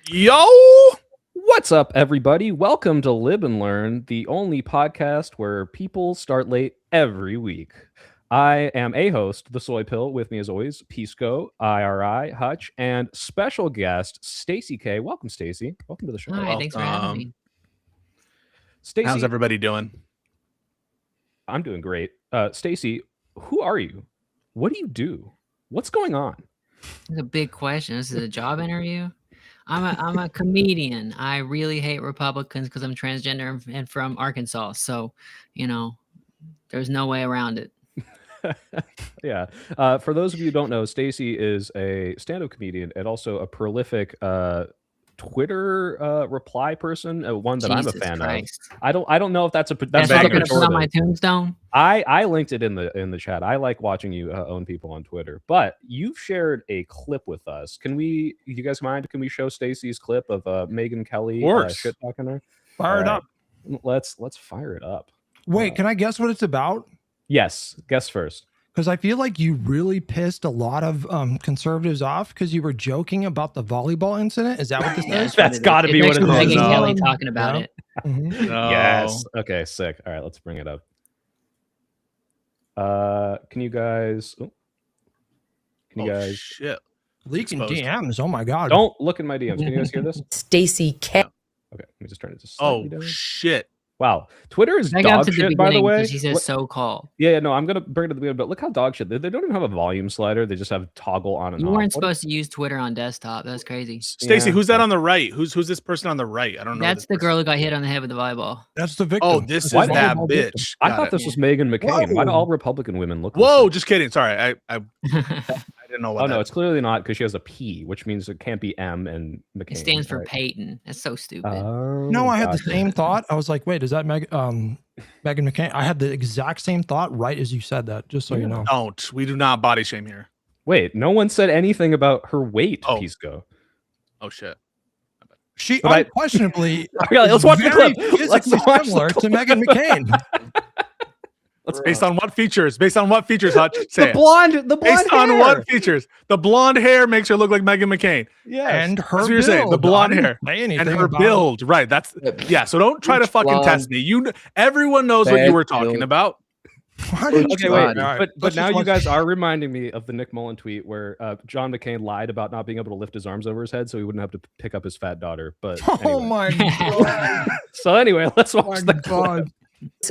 Yo! What's up, everybody? Welcome to Live and Learn, the only podcast where people start late every week. I am a host, the Soy Pill. With me, as always, Pisco, IRI, Hutch, and special guest Stacy K. Welcome, Stacy. Welcome to the show. Hi, thanks for having me. Stacy, How's everybody doing? I'm doing great. Stacy, who are you? What do you do? What's going on? It's a big question. This is a job interview. I'm a comedian. I really hate Republicans because I'm transgender and from Arkansas. So, there's no way around it. Yeah. For those of you who don't know, Stacy is a stand-up comedian and also a prolific Twitter reply person, one that I'm a fan of. I don't know if that's not going to put on my tombstone. I linked it in the chat. I like watching you own people on Twitter, but you've shared a clip with us. You guys mind? Can we show Stacy's clip of Megyn Kelly shit talking her? Fire it up. Let's fire it up. Wait, can I guess what it's about? Yes, guess first. Because I feel like you really pissed a lot of conservatives off because you were joking about the volleyball incident. Is that what this is? That's got to be what it is. Megyn Kelly talking about it. Mm-hmm. No. Yes. Okay, sick. All right, let's bring it up. Can you guys... Shit. Leaking Exposed. DMs. Oh, my God. Don't look in my DMs. Can you guys hear this? Stacy K. Okay, let me just turn it to slightly down. Shit. Wow, Twitter is Back dog shit, by the way. She says so-called. Yeah, no, I'm gonna bring it to the beginning, but look how dog shit. They don't even have a volume slider. They just have toggle on and off. You weren't supposed to use Twitter on desktop. That's crazy. Stacy, who's that on the right? Who's this person on the right? I don't know. That's the girl who got hit on the head with the volleyball. That's the victim. Oh, this is that bitch. I thought this was Meghan McCain. Whoa. Why do all Republican women look? Whoa, just kidding. Sorry, I didn't know what. Oh no, it's clearly not because she has a P, which means it can't be M and McCain. It stands for right? Peyton. That's so stupid. No, I had the same thought. I was like, wait, is that Megyn McCain? I had the exact same thought right as you said that, just so you know. Don't. We do not body shame here. Wait, no one said anything about her weight, Oh. Pisco. Oh shit. She But unquestionably Okay, let's watch the very clip. Let's physically watch the similar to clip. Megyn McCain. Based on what features? Based on what features, Hutch? Say The it. blonde Based hair. on what features? The blonde hair makes her look like Meghan McCain. Yes. And her That's what you're saying. The build. blonde I didn't hair. say anything And her about- build. Right. That's yeah. So don't try to Which fucking test blonde? me. Everyone knows what Bad you were talking build. about. Why did Okay, you- wait, All right, but let's now just you watch- guys are reminding me of the Nick Mullen tweet where John McCain lied about not being able to lift his arms over his head so he wouldn't have to pick up his fat daughter. But Oh anyway. my God. So anyway, let's Oh watch my the God. clip.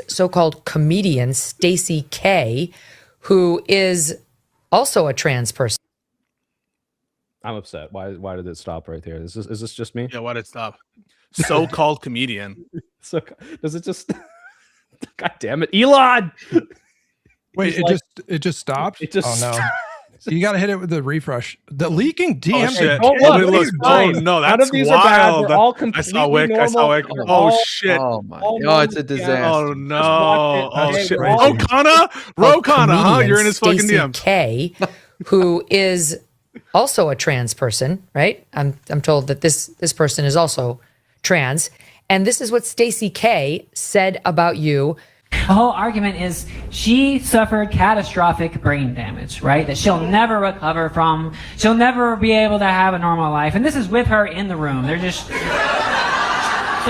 So-called comedian Stacy K, who is also a trans person. I'm upset. Why did it stop right there? Is this just me? Yeah. Why did it stop? So-called comedian. So does it just? God damn it, Elon! Wait, He's it just stopped? It just Oh no. So you got to hit it with the refresh. The leaking DM. Oh shit! don't Oh, look, it looks- it's oh fine. no, None that's of these are bad. wild. We're all I completely saw Wick. I saw Wick. normal. Oh shit! Oh my all God, it's a normal. disaster. Oh no! watch it. Oh Okay, shit! we're all- Rokana, huh? You're in his fucking Stacy DMs. K, who is also a trans person, right? I'm told that this person is also trans, and this is what Stacy K said about you. The whole argument is she suffered catastrophic brain damage, right? That she'll never recover from. She'll never be able to have a normal life. And this is with her in the room. They're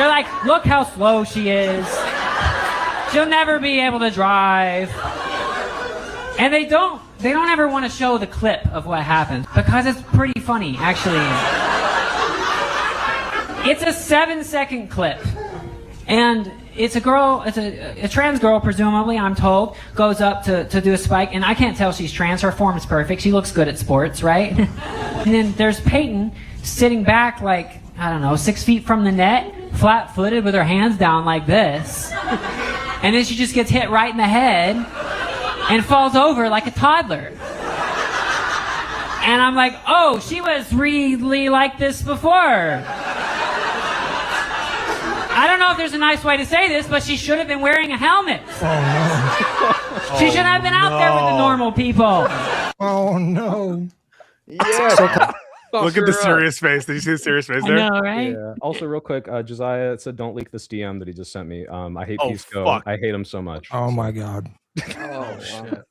like, look how slow she is. She'll never be able to drive. And they don't ever want to show the clip of what happened because it's pretty funny, actually. It's a 7-second clip. And it's a girl, it's a trans girl, presumably, I'm told, goes up to do a spike, and I can't tell she's trans. Her form is perfect. She looks good at sports, right? And then there's Peyton sitting back like, I don't know, 6 feet from the net, flat-footed with her hands down like this. And then she just gets hit right in the head and falls over like a toddler. And I'm like, oh, she was really like this before. I don't know if there's a nice way to say this, but she should have been wearing a helmet. Oh She should have been out there with the normal people. no. Oh no. Yeah. Look at the serious face. Did you see the serious face I there? know, right? Yeah. Also, real quick, Josiah said, "Don't leak this DM that he just sent me." I hate Oh, Pisco. fuck. I hate him so much. Oh my God. Oh, shit.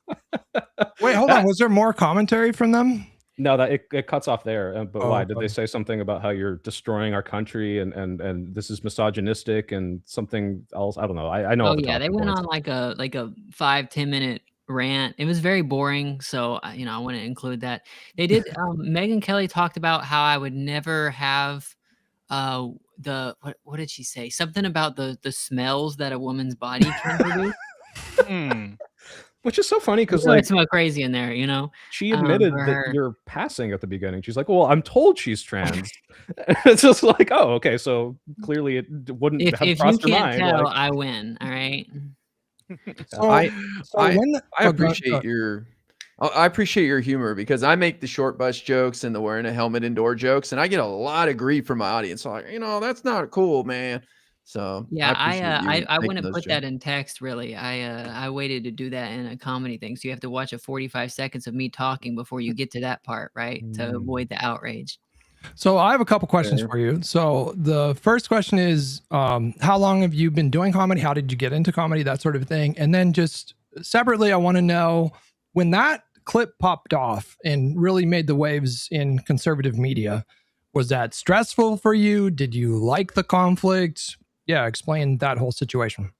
Wait, hold on. Was there more commentary from them? No, that it cuts off there. But Oh, why? Did okay. they say something about how you're destroying our country and this is misogynistic and something else? I don't know. I know all Oh the yeah, they talking went points. on like a 5-10 minute rant. It was very boring, so I want to include that. They did. Megan Kelly talked about how I would never have the what did she say? Something about the smells that a woman's body can produce. Hmm. Which is so funny because Really like smell crazy in there, you know. she admitted For that her. you're passing at the beginning. She's like, "Well, I'm told she's trans." It's just like, "Oh, okay, so clearly it wouldn't have If you crossed her can't mind." tell, Like, I win. All right. So, I so I when the, I oh, go- appreciate your I appreciate your humor because I make the short bus jokes and the wearing a helmet indoor jokes, and I get a lot of grief from my audience. So like, that's not cool, man. So I Yeah, appreciate you I making wouldn't those put jokes. that in text really. I waited to do that in a comedy thing. So you have to watch a 45 seconds of me talking before you get to that part, right? To avoid the outrage. So I have a couple questions Fair. for you. So the first question is, how long have you been doing comedy? How did you get into comedy? That sort of thing. And then just separately, I want to know when that clip popped off and really made the waves in conservative media, was that stressful for you? Did you like the conflict? Yeah, explain that whole situation.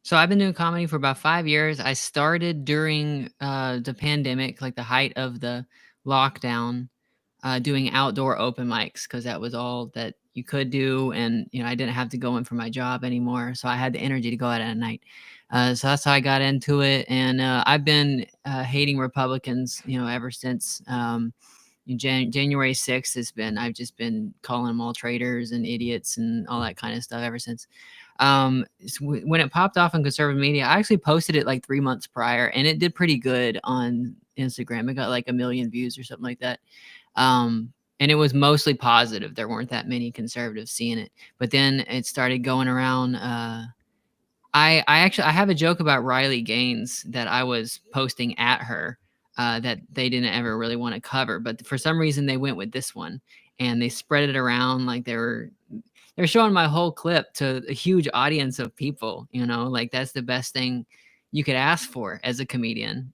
So I've been doing comedy for about 5 years. I started during the pandemic, like the height of the lockdown, doing outdoor open mics because that was all that you could do, and I didn't have to go in for my job anymore, so I had the energy to go out at night. So that's how I got into it, and I've been hating Republicans, ever since. January 6th has been. I've just been calling them all traitors and idiots and all that kind of stuff ever since. When it popped off on conservative media, I actually posted it like 3 months prior, and it did pretty good on Instagram. It got like 1 million views or something like that. And it was mostly positive. There weren't that many conservatives seeing it, but then it started going around. I have a joke about Riley Gaines that I was posting at her, that they didn't ever really want to cover, but for some reason they went with this one and they spread it around like they're showing my whole clip to a huge audience of people. Like that's the best thing you could ask for as a comedian.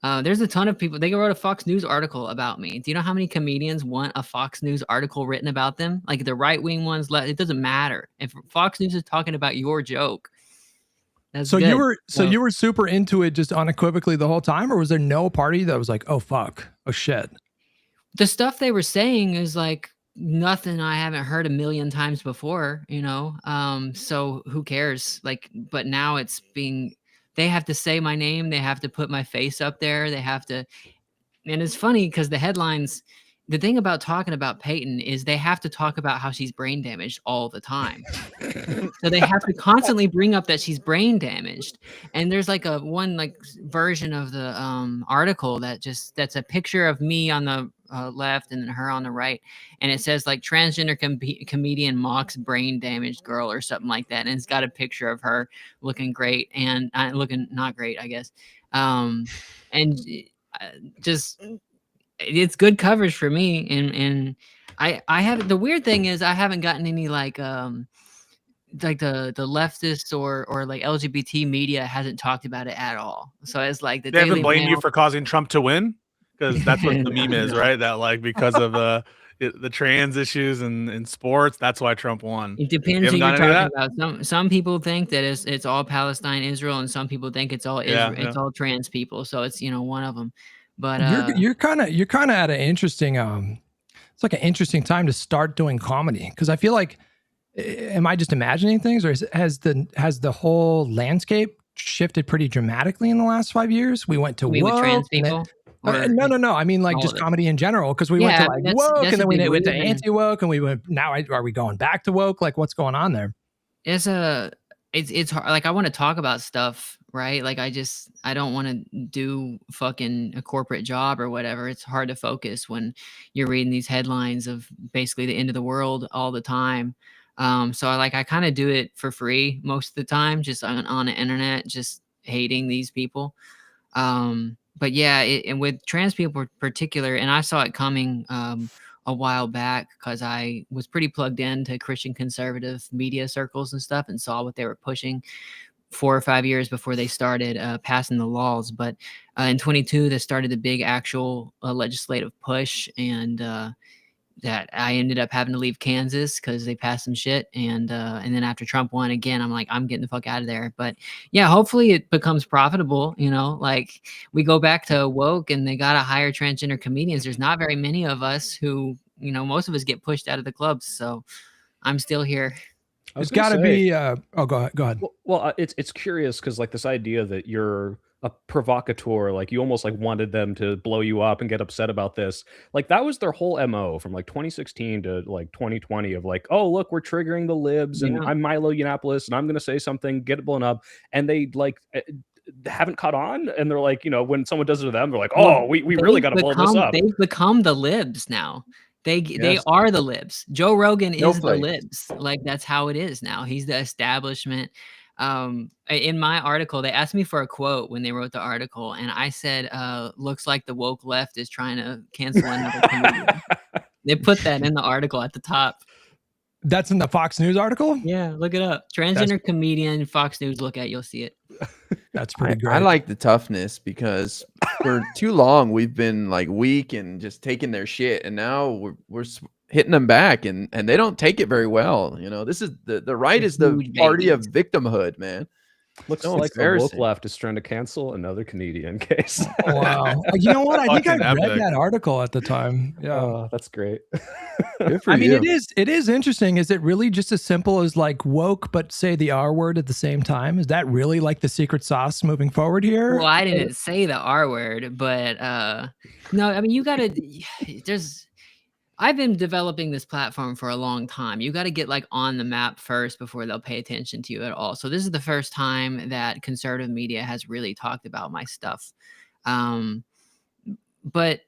There's a ton of people. They wrote a Fox News article about me. Do you know how many comedians want a Fox News article written about them? Like the right wing ones, it doesn't matter. If Fox News is talking about your joke, that's So good. you were super into it just unequivocally the whole time, or was there no party that was like, oh fuck, oh shit? The stuff they were saying is like nothing I haven't heard 1,000,000 times before, so who cares? Like, but now they have to say my name, they have to put my face up there, they have to. And it's funny because the thing about talking about Peyton is they have to talk about how she's brain damaged all the time. So they have to constantly bring up that she's brain damaged. And there's like one version of the article that's a picture of me on the left and then her on the right. And it says like transgender comedian mocks brain damaged girl or something like that. And it's got a picture of her looking great and looking not great, I guess. And just it's good coverage for me, and I have the weird thing is I haven't gotten any like the leftists or like LGBT media hasn't talked about it at all. So it's like the They haven't Daily blamed you Mail. for causing Trump to win, because that's what the meme is, right? That like because of the trans issues in sports, that's why Trump won. It depends You who haven't you're gotten any of talking about. Some people think that it's all Palestine, Israel, and some people think it's all Israel, Yeah. it's all trans people. So it's one of them. But You're kind of at an interesting it's like an interesting time to start doing comedy, because I feel like, am I just imagining things, or has the whole landscape shifted pretty dramatically in the last 5 years? We went to with woke, trans and then- people. Or no. I mean like all just of it. comedy in general, because we went Yeah, to like that's woke, a and then we big went to reason. anti-woke, and we went. Now are we going back to woke? Like what's going on there? It's hard. Like I want to talk about stuff, right? Like I don't want to do fucking a corporate job or whatever. It's hard to focus when you're reading these headlines of basically the end of the world all the time. So I kind of do it for free most of the time, just on the internet, just hating these people. But yeah, and with trans people in particular, and I saw it coming a while back because I was pretty plugged into Christian conservative media circles and stuff and saw what they were pushing. 4 or 5 years before they started passing the laws. But in 22, they started the big actual legislative push, and that I ended up having to leave Kansas because they passed some shit. And then after Trump won again, I'm like, I'm getting the fuck out of there. But yeah, hopefully it becomes profitable. Like we go back to woke and they got to hire transgender comedians. There's not very many of us who, most of us get pushed out of the clubs. So I'm still here. There's got to be. Go ahead. Well, it's curious because like this idea that you're a provocateur, like you almost like wanted them to blow you up and get upset about this. Like that was their whole MO from like 2016 to like 2020 of like, oh look, we're triggering the libs, and I'm Milo Yiannopoulos, and I'm gonna say something, get it blown up, and they like haven't caught on, and they're like, when someone does it to them, they're like, oh, we really got to blow this up. They've become the libs now. They are the libs. Joe Rogan is the libs. Like that's how it is now. He's the establishment. In my article, they asked me for a quote when they wrote the article, and I said, looks like the woke left is trying to cancel another comedian. They put that in the article at the top. That's in the Fox News article? Yeah, look it up. Transgender comedian, Fox News, look at, you'll see it. That's pretty great. I like the toughness because for too long we've been like weak and just taking their shit, and now we're hitting them back, and they don't take it very well. This is the right is the party of victimhood, man. Looks like the woke left is trying to cancel another comedian case. Wow. You know what? I think I read that article at the time. Yeah. Oh, that's great. Good for I mean, you. it is interesting. Is it really just as simple as like woke, but say the R word at the same time? Is that really like the secret sauce moving forward here? Well, I didn't say the R word, but no, I mean, I've been developing this platform for a long time. You got to get like on the map first before they'll pay attention to you at all. So this is the first time that conservative media has really talked about my stuff. But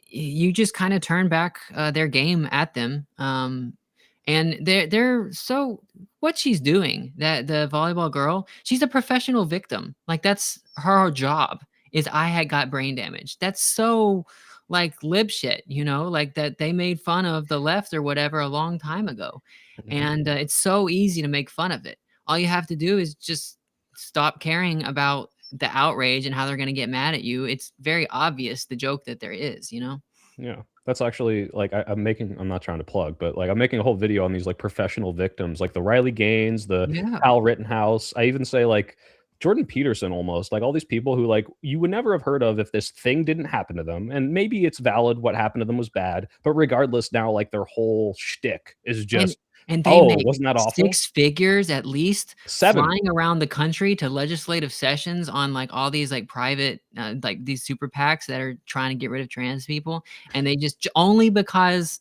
you just kind of turn back their game at them. And they're so what she's doing, that the volleyball girl, she's a professional victim. Like that's her job is I had got brain damage. That's so like lib shit, like that they made fun of the left or whatever a long time ago. And it's so easy to make fun of it. All you have to do is just stop caring about the outrage and how they're going to get mad at you. It's very obvious the joke that there is, Yeah, that's actually like I'm not trying to plug, but like I'm making a whole video on these like professional victims, like the Riley Gaines, the Al Rittenhouse. I even say like Jordan Peterson, almost like all these people who like you would never have heard of if this thing didn't happen to them. And maybe it's valid what happened to them was bad, but regardless, now like their whole shtick is just and they make wasn't that awful? 6 figures at least 7 flying around the country to legislative sessions on like all these like private like these super PACs that are trying to get rid of trans people, and they just only because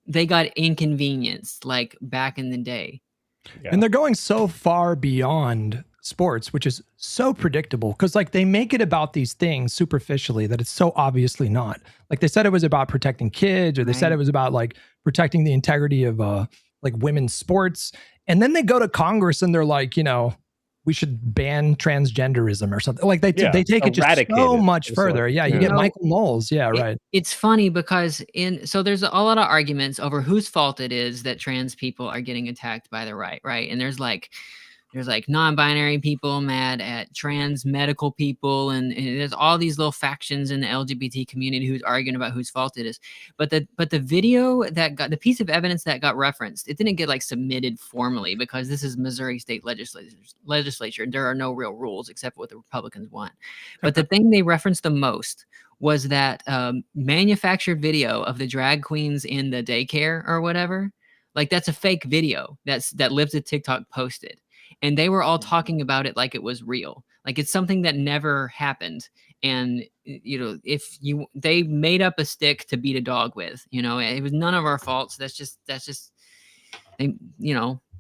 they got inconvenienced like back in the day. Yeah. And they're going so far beyond sports, which is so predictable because like they make it about these things superficially that it's so obviously not. Like they said it was about protecting kids, or they said it was about like protecting the integrity of like women's sports, and then they go to Congress and they're like, we should ban transgenderism or something. Like they take it just so much further. Yeah, you get Michael Knowles. Yeah, right. It's funny because so there's a lot of arguments over whose fault it is that trans people are getting attacked by the right, and there's like non-binary people mad at trans medical people, and there's all these little factions in the LGBT community who's arguing about whose fault it is. But the video that got the piece of evidence that got referenced, it didn't get like submitted formally because this is Missouri state legislature. There are no real rules except what the Republicans want. But the thing they referenced the most was that manufactured video of the drag queens in the daycare or whatever. Like that's a fake video that Lives at TikTok posted. And they were all talking about it like it was real, like it's something that never happened. And they made up a stick to beat a dog with, it was none of our faults. That's just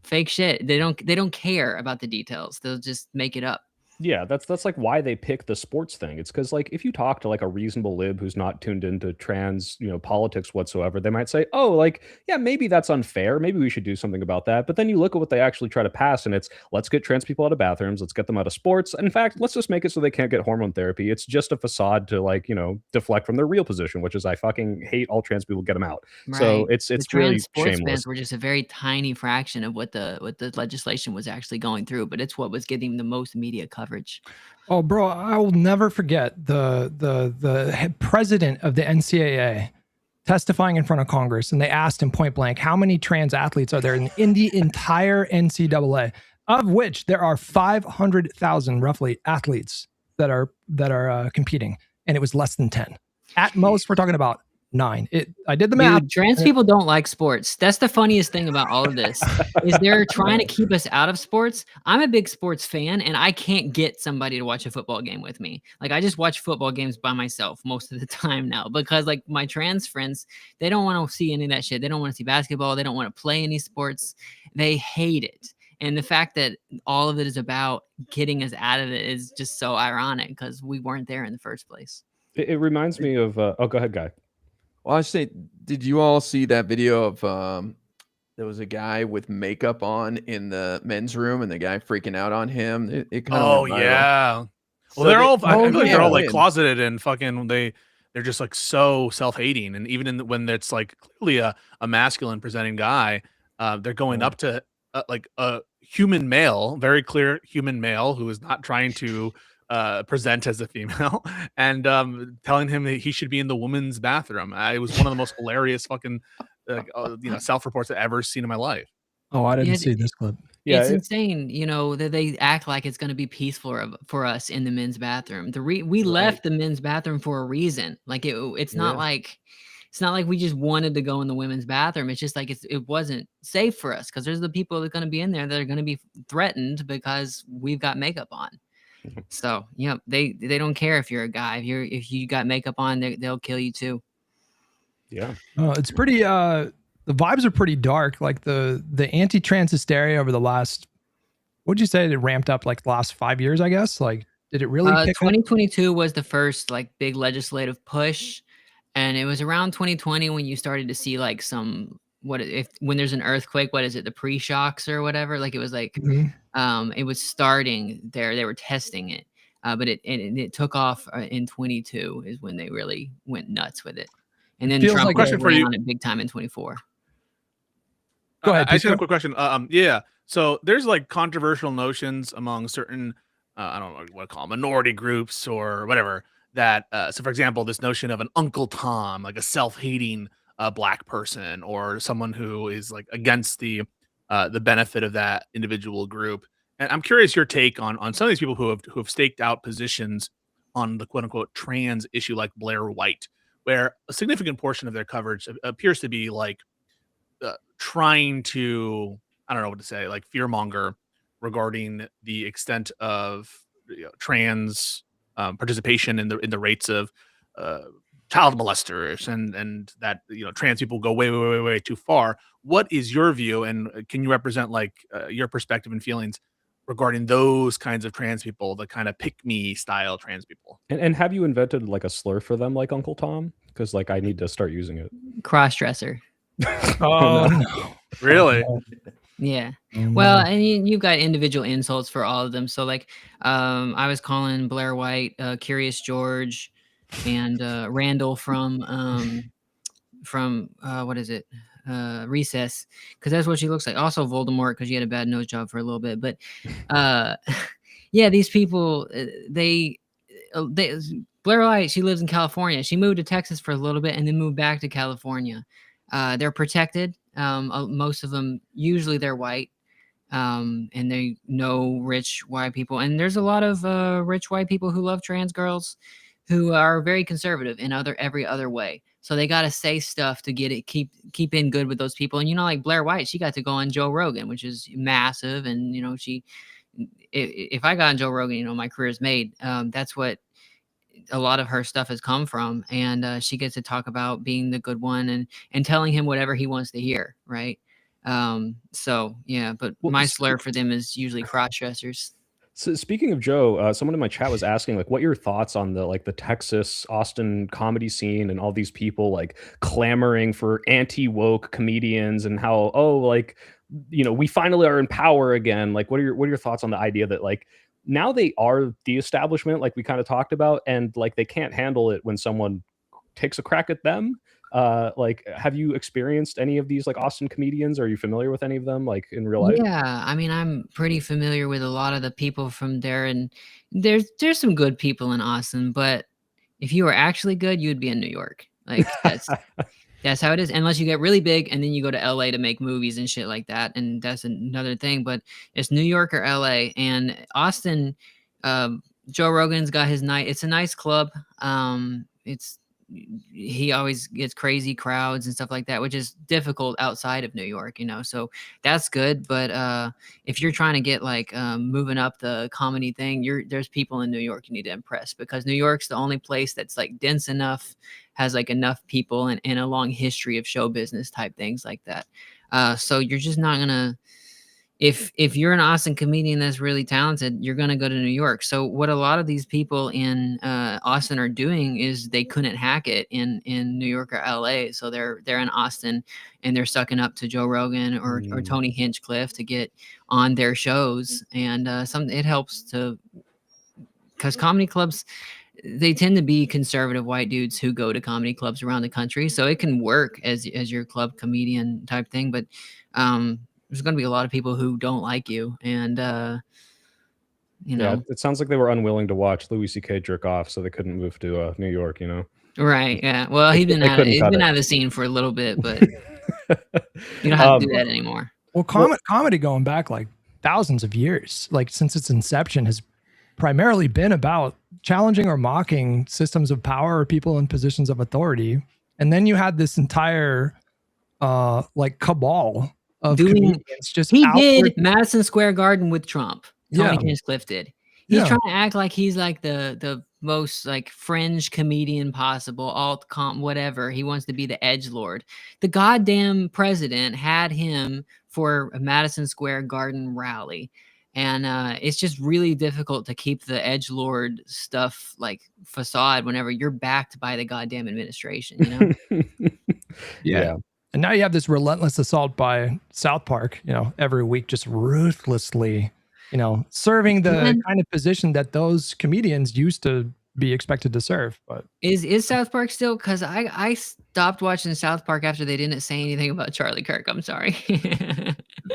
fake shit. They don't care about the details. They'll just make it up. Yeah, that's like why they pick the sports thing. It's because like if you talk to like a reasonable lib who's not tuned into trans, politics whatsoever, they might say, "Oh, like yeah, maybe that's unfair. Maybe we should do something about that." But then you look at what they actually try to pass, and it's let's get trans people out of bathrooms, let's get them out of sports. In fact, let's just make it so they can't get hormone therapy. It's just a facade to like deflect from their real position, which is I fucking hate all trans people. Get them out. So Right. it's The really trans sports shameless. bans were just a very tiny fraction of what the legislation was actually going through, but it's what was getting the most media coverage. Oh, bro, I will never forget the president of the NCAA testifying in front of Congress, and they asked him point blank, "How many trans athletes are there in the entire NCAA?" Of which there are 500,000 roughly athletes that are competing, and it was less than 10. At most, we're talking about 9. I did the math. Dude, trans people don't like sports. That's the funniest thing about all of this is they're trying to keep us out of sports. I'm a big sports fan, and I can't get somebody to watch a football game with me. Like I just watch football games by myself most of the time now because like my trans friends, they don't want to see any of that shit. They don't want to see basketball. They don't want to play any sports. They hate it. And the fact that all of it is about getting us out of it is just so ironic because we weren't there in the first place. It reminds me of go ahead, Guy. Well, I say, did you all see that video of there was a guy with makeup on in the men's room and the guy freaking out on him? It kind of went viral. Yeah. Well, So they're all. I feel like they're all like yeah. closeted and fucking. They're just like so self-hating, and even when it's like clearly a masculine presenting guy, they're going up to like a human male, very clear human male who is not trying to present as a female, and telling him that he should be in the woman's bathroom. It was one of the most hilarious fucking self-reports I've ever seen in my life. Oh, I didn't see this clip. Yeah, it's insane, that they act like it's going to be peaceful for us in the men's bathroom. We left the men's bathroom for a reason. Like it's not like we just wanted to go in the women's bathroom. It's just like it wasn't safe for us because there's the people that are going to be in there that are going to be threatened because we've got makeup on. So they don't care if you're a guy. If you got makeup on, they'll kill you too. Yeah. It's pretty. The vibes are pretty dark. Like the anti-trans hysteria over the last. What'd you say? It ramped up like the last 5 years, I guess. Like, did it really? 2022 was the first like big legislative push, and it was around 2020 when you started to see like some when there's an earthquake, what is it? The pre-shocks or whatever. Like it was like. It was starting there. They were testing it, but it took off in 22 is when they really went nuts with it. And then Trump question for you on it big time in 24. Go ahead. I just have a quick question. Yeah. So there's like controversial notions among certain, I don't know what to call them, minority groups or whatever. That so, for example, this notion of an Uncle Tom, like a self-hating black person or someone who is like against the benefit of that individual group. And I'm curious your take on some of these people who have staked out positions on the quote unquote trans issue, like Blair White, where a significant portion of their coverage appears to be like trying to, I don't know what to say, like fearmonger regarding the extent of trans participation in the rates of child molesters and that trans people go way too far. What is your view, and can you represent like your perspective and feelings regarding those kinds of trans people, the kind of pick me style trans people? And have you invented like a slur for them like Uncle Tom? Because like I need to start using it. Cross-dresser. Oh, no. Really? Yeah. Well, and you've got individual insults for all of them. So like I was calling Blair White Curious George and Randall from what is it? Recess, because that's what she looks like. Also Voldemort, because she had a bad nose job for a little bit. But yeah, these people, they Blair White, she lives in California. She moved to Texas for a little bit and then moved back to California. They're protected. Most of them, usually they're white, and they know rich white people. And there's a lot of rich white people who love trans girls who are very conservative in every other way. So they got to say stuff to get it, keep in good with those people. And, like Blair White, she got to go on Joe Rogan, which is massive. And, if I got on Joe Rogan, my career is made. That's what a lot of her stuff has come from. And she gets to talk about being the good one and telling him whatever he wants to hear. Right. So, yeah, but my slur for them is usually cross-dressers. So speaking of Joe, someone in my chat was asking like what your thoughts on the Texas Austin comedy scene and all these people like clamoring for anti-woke comedians and how we finally are in power again. Like what are your thoughts on the idea that like now they are the establishment like we kind of talked about and like they can't handle it when someone takes a crack at them? Like have you experienced any of these like Austin comedians? Are you familiar with any of them like in real life? Yeah, I mean, I'm pretty familiar with a lot of the people from there, and there's some good people in Austin, but if you were actually good, you would be in New York. Like that's how it is. Unless you get really big and then you go to LA to make movies and shit like that, and that's another thing. But it's New York or LA, and Austin. Joe Rogan's got his night. It's a nice club. He always gets crazy crowds and stuff like that, which is difficult outside of New York, so that's good. But if you're trying to get like moving up the comedy thing, there's people in New York you need to impress, because New York's the only place that's like dense enough, has like enough people and a long history of show business type things like that. So you're just not gonna, if you're an Austin comedian that's really talented, you're going to go to New York. So what a lot of these people in Austin are doing is they couldn't hack it in New York or LA. So they're in Austin and they're sucking up to Joe Rogan or Tony Hinchcliffe to get on their shows. And it helps to, because comedy clubs, they tend to be conservative white dudes who go to comedy clubs around the country. So it can work as your club comedian type thing. But there's going to be a lot of people who don't like you. And, Yeah, it sounds like they were unwilling to watch Louis C.K. jerk off, so they couldn't move to New York, Right. Yeah. Well, he's been out of the scene for a little bit, but you don't have to do that anymore. Well, comedy going back like thousands of years, like since its inception, has primarily been about challenging or mocking systems of power or people in positions of authority. And then you had this entire like cabal of comedians just did Madison Square Garden with Trump. Tony Hinchcliffe did. He's trying to act like he's like the most like fringe comedian possible, alt comp, whatever. He wants to be the edgelord. The goddamn president had him for a Madison Square Garden rally. And it's just really difficult to keep the edgelord stuff like facade whenever you're backed by the goddamn administration, Yeah. And now you have this relentless assault by South Park, every week, just ruthlessly, serving the kind of position that those comedians used to be expected to serve. But is South Park still? Because I stopped watching South Park after they didn't say anything about Charlie Kirk. I'm sorry.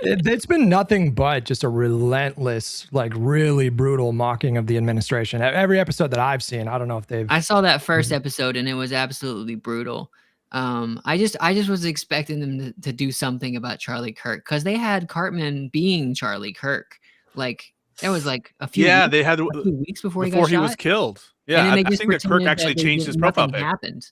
It's been nothing but just a relentless, like really brutal mocking of the administration. Every episode that I've seen, I don't know if they've. I saw that first episode and it was absolutely brutal. I just was expecting them to do something about Charlie Kirk, because they had Cartman being Charlie Kirk. Like that was like a few weeks before he was killed. Yeah, I think that Kirk actually changed his profile pic. Happened.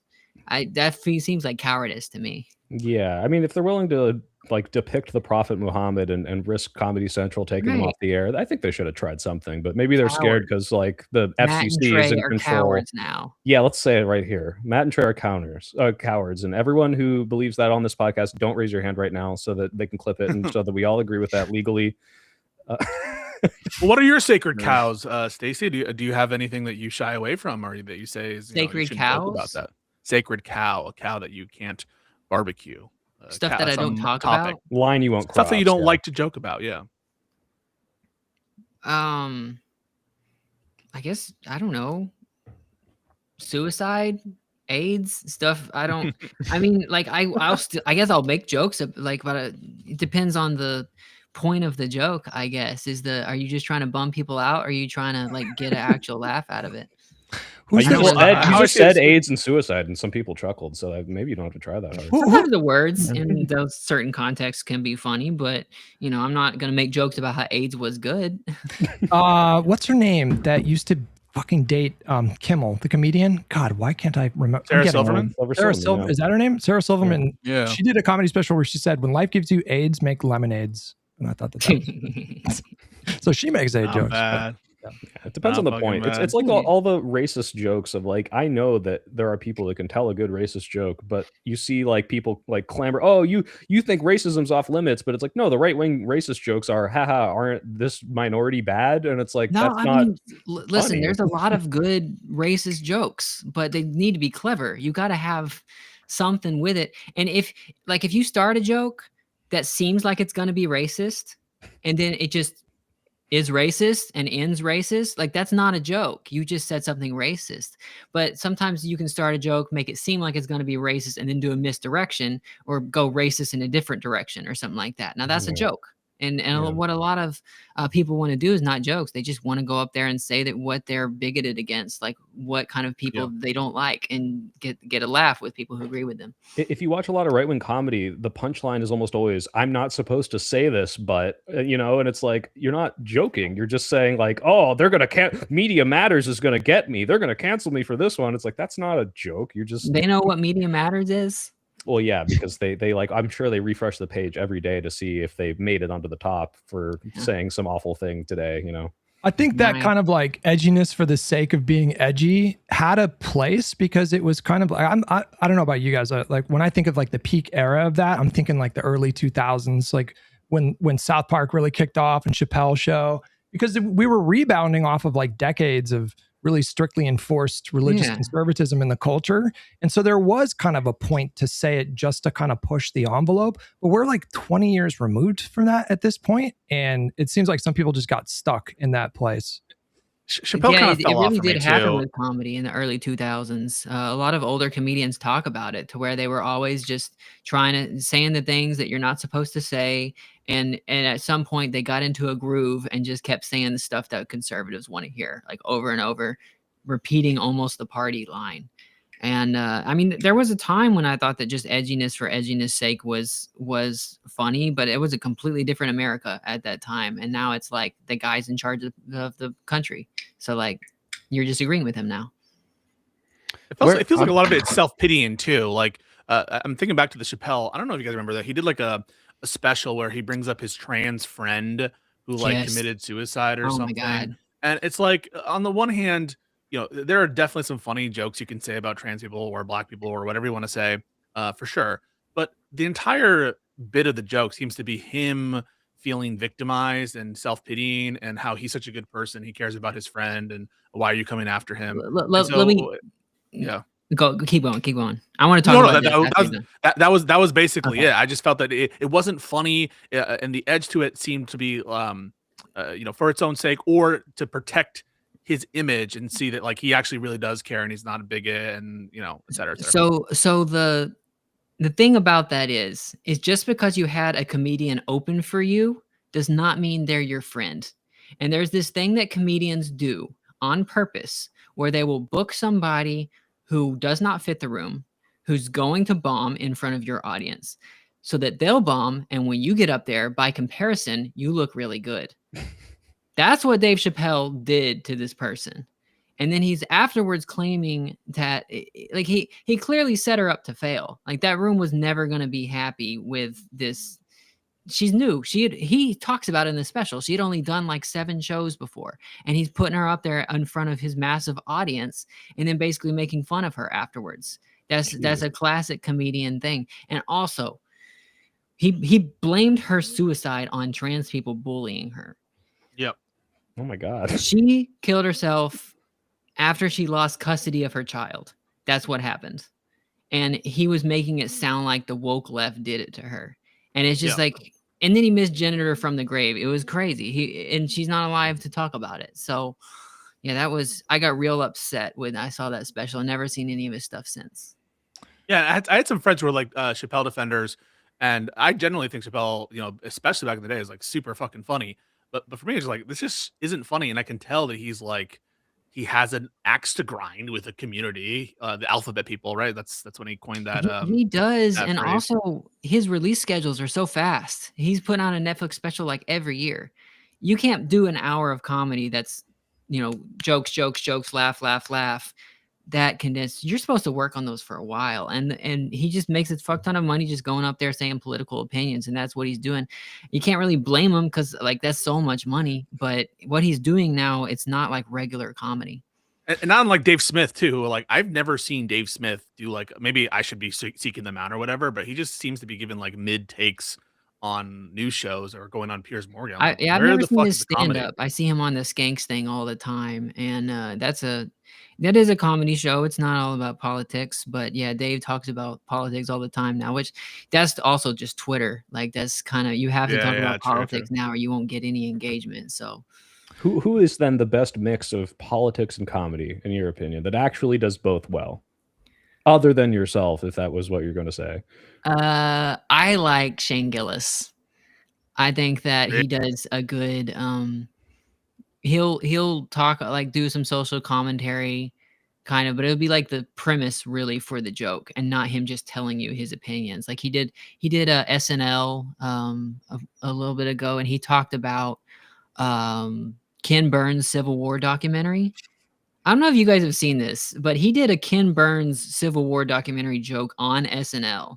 That seems like cowardice to me. Yeah, I mean, if they're willing to like depict the Prophet Muhammad and risk Comedy Central taking them off the air, I think they should have tried something. But maybe they're scared because like the FCC is in control. Cowards now. Yeah, let's say it right here. Matt and Trey are cowards, and everyone who believes that on this podcast, don't raise your hand right now so that they can clip it, and so that we all agree with that legally. What are your sacred cows, Stacy? Do you have anything that you shy away from, or that you say is sacred cows? About that sacred cow, a cow that you can't barbecue, stuff that I don't talk about, line you won't cross, stuff that you don't like to joke about. Yeah. I guess I don't know. Suicide, AIDS stuff. I don't. I mean, like I guess I'll make jokes like, but it depends on the point of the joke. I guess are you just trying to bum people out, or are you trying to like get an actual laugh out of it? You just said AIDS and suicide, and some people chuckled, so maybe you don't have to try that hard. Sometimes the words in those certain contexts can be funny, but I'm not gonna make jokes about how AIDS was good. What's her name that used to fucking date Kimmel, the comedian? God, why can't I remember? Sarah Silverman? Is that her name? Sarah Silverman. Yeah. She did a comedy special where she said, "When life gives you AIDS, make lemonades." And I thought that. So she makes AIDS jokes. It depends on the point. It's like all the racist jokes of like, I know that there are people that can tell a good racist joke, but you see like people like clamor, oh, you think racism's off limits, but it's like, no, the right wing racist jokes are, haha, aren't this minority bad? And it's like, No, that's I not mean, listen, funny. there's a lot of good racist jokes, but they need to be clever. You got to have something with it. And if you start a joke that seems like it's going to be racist, and then it just is racist and ends racist, like that's not a joke. You just said something racist. But sometimes you can start a joke, make it seem like it's going to be racist, and then do a misdirection or go racist in a different direction or something like that. Now that's a joke. And what a lot of people want to do is not jokes. They just want to go up there and say that what they're bigoted against, like what kind of people they don't like, and get a laugh with people who agree with them. If you watch a lot of right-wing comedy, the punchline is almost always, I'm not supposed to say this, but, and it's like, you're not joking. You're just saying like, oh, they're going to, Media Matters is going to get me. They're going to cancel me for this one. It's like, that's not a joke. You're just... They know what Media Matters is? Well, yeah, because they like, I'm sure they refresh the page every day to see if they've made it onto the top for saying some awful thing today, I think that kind of like edginess for the sake of being edgy had a place, because it was kind of like, I don't know about you guys. Like when I think of like the peak era of that, I'm thinking like the early 2000s, like when South Park really kicked off and Chappelle Show, because we were rebounding off of like decades of really strictly enforced religious conservatism in the culture. And so there was kind of a point to say it just to kind of push the envelope. But we're like 20 years removed from that at this point, and it seems like some people just got stuck in that place. Chappelle kind of fell off for me, it really did happen too. with comedy in the early 2000s. A lot of older comedians talk about it, to where they were always just saying the things that you're not supposed to say. And at some point they got into a groove and just kept saying the stuff that conservatives want to hear, like over and over, repeating almost the party line. And I mean, there was a time when I thought that just edginess for edginess sake was funny, but it was a completely different America at that time. And now it's like the guy's in charge of the country. So like, you're disagreeing with him now. It feels like a lot of it's self-pitying too. Like I'm thinking back to the Chappelle. I don't know if you guys remember that. He did like a special where he brings up his trans friend who like committed suicide or something. My God. And it's like, on the one hand, there are definitely some funny jokes you can say about trans people or black people or whatever you want to say, for sure. But the entire bit of the joke seems to be him feeling victimized and self-pitying, and how he's such a good person. He cares about his friend, and why are you coming after him? Let me keep going. I want to talk about that was basically it. I just felt that it wasn't funny, and the edge to it seemed to be for its own sake, or to protect his image and see that like he actually really does care and he's not a bigot, and et cetera, et cetera. So the thing about that is just because you had a comedian open for you does not mean they're your friend. And there's this thing that comedians do on purpose, where they will book somebody who does not fit the room, who's going to bomb in front of your audience, so that they'll bomb. And when you get up there, by comparison, you look really good. That's what Dave Chappelle did to this person. And then he's afterwards claiming that like he clearly set her up to fail. Like that room was never going to be happy with this. She's new. He talks about it in the special. She had only done like 7 shows before, and he's putting her up there in front of his massive audience and then basically making fun of her afterwards. That's a classic comedian thing. And also he blamed her suicide on trans people bullying her. Yep. Oh my God. She killed herself after she lost custody of her child. That's what happened. And he was making it sound like the woke left did it to her. And it's just like, and then he misgendered her from the grave. It was crazy. And she's not alive to talk about it. So yeah, I got real upset when I saw that special. I've never seen any of his stuff since. Yeah. I had some friends who were like Chappelle defenders, and I generally think Chappelle, especially back in the day, is like super fucking funny. But for me, it's like, this just isn't funny. And I can tell that he's like, he has an axe to grind with a community, the alphabet people, right? That's when he coined that. He does. that And phrase. also his release schedules are so fast. He's putting out a Netflix special like every year. You can't do an hour of comedy that's, jokes, laugh, that condensed. You're supposed to work on those for a while, and he just makes a fuck ton of money just going up there saying political opinions, and that's what he's doing. You can't really blame him because like that's so much money, but what he's doing now, it's not like regular comedy. And not unlike Dave Smith too, who, like, I've never seen Dave Smith do, like, maybe I should be seeking them out or whatever, but he just seems to be giving like mid takes on news shows or going on Piers Morgan. I'm like, Yeah, I've where never the seen fuck his is the stand comedy? up. I see him on the Skanks thing all the time, and that is a comedy show. It's not all about politics, but yeah, Dave talks about politics all the time now, which that's also just Twitter. Like that's kind of, you have to talk about True. politics now, or you won't get any engagement. So Who is then the best mix of politics and comedy, in your opinion, that actually does both well? Other than yourself, if that was what you're going to say. I like Shane Gillis. I think that he does a good he'll talk, like do some social commentary kind of, but it'll be like the premise really for the joke and not him just telling you his opinions. Like he did a SNL a little bit ago, and he talked about Ken Burns' Civil War documentary. I don't know if you guys have seen this, but he did a Ken Burns Civil War documentary joke on SNL,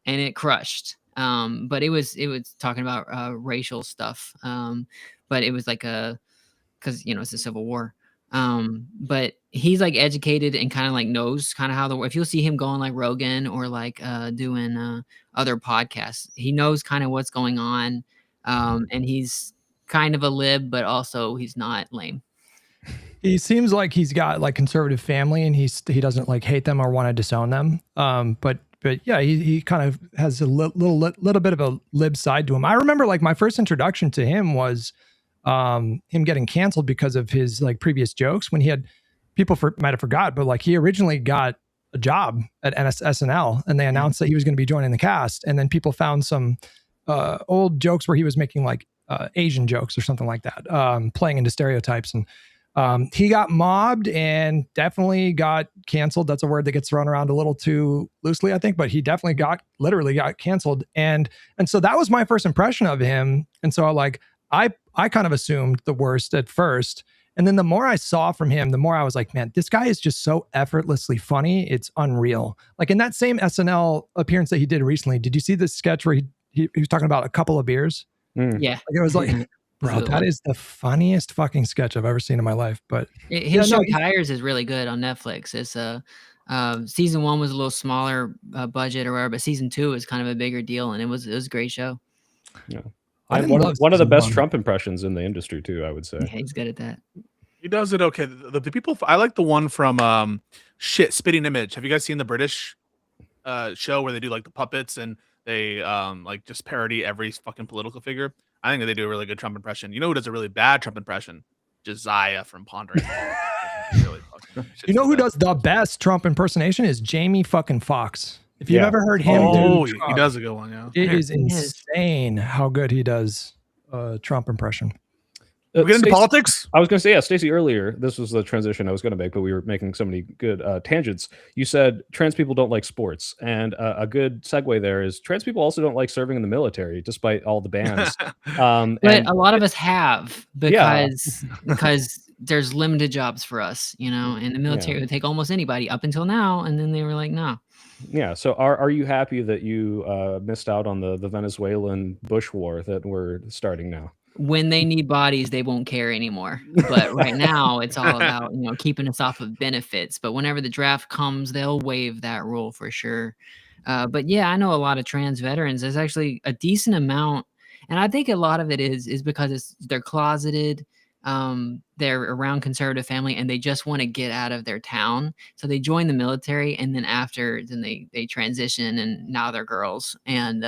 and it crushed. But it was talking about racial stuff. But it was like because it's the Civil War. But he's like educated and kind of like knows kind of how if you'll see him going like Rogan or like doing other podcasts, he knows kind of what's going on. And he's kind of a lib, but also he's not lame. He seems like he's got like conservative family, and he doesn't like hate them or want to disown them. But yeah, he kind of has a little bit of a lib side to him. I remember like my first introduction to him was him getting canceled because of his like previous jokes when he had people might have forgot, but like he originally got a job at SNL, and they announced that he was going to be joining the cast, and then people found some old jokes where he was making like Asian jokes or something like that, playing into stereotypes, and he got mobbed and definitely got canceled. That's a word that gets thrown around a little too loosely, I think, but he definitely literally got canceled. And so that was my first impression of him. And so like, I kind of assumed the worst at first. And then the more I saw from him, the more I was like, man, this guy is just so effortlessly funny. It's unreal. Like in that same SNL appearance that he did recently, did you see this sketch where he was talking about a couple of beers? Yeah. Like it was like, bro, that is the funniest fucking sketch I've ever seen in my life. But his show Tires is really good on Netflix. It's season 1 was a little smaller budget or whatever, but season 2 is kind of a bigger deal, and it was a great show. Yeah, one of the best Trump impressions in the industry too, I would say. Yeah, he's good at that. He does it okay. The people, I like the one from Spitting Image. Have you guys seen the British show where they do like the puppets and they like just parody every fucking political figure? I think that they do a really good Trump impression. You know who does a really bad Trump impression? Josiah from Pondering. Really you know who does the best Trump impersonation is Jamie fucking Foxx. If you've ever heard him do Trump, he does a good one, yeah. It is insane how good he does Trump impression. We get into politics? I was going to say, yeah, Stacy, earlier, this was the transition I was going to make, but we were making so many good tangents. You said trans people don't like sports. And a good segue there is trans people also don't like serving in the military, despite all the bans. But a lot of us have because there's limited jobs for us, and the military would take almost anybody up until now. And then they were like, no. Yeah. So are you happy that you missed out on the Venezuelan Bush war that we're starting now? When they need bodies, they won't care anymore. But right now, it's all about keeping us off of benefits. But whenever the draft comes, they'll waive that rule for sure. But yeah, I know a lot of trans veterans. There's actually a decent amount, and I think a lot of it is because they're closeted. They're around conservative family, and they just want to get out of their town. So they join the military, and then they transition, and now they're girls. And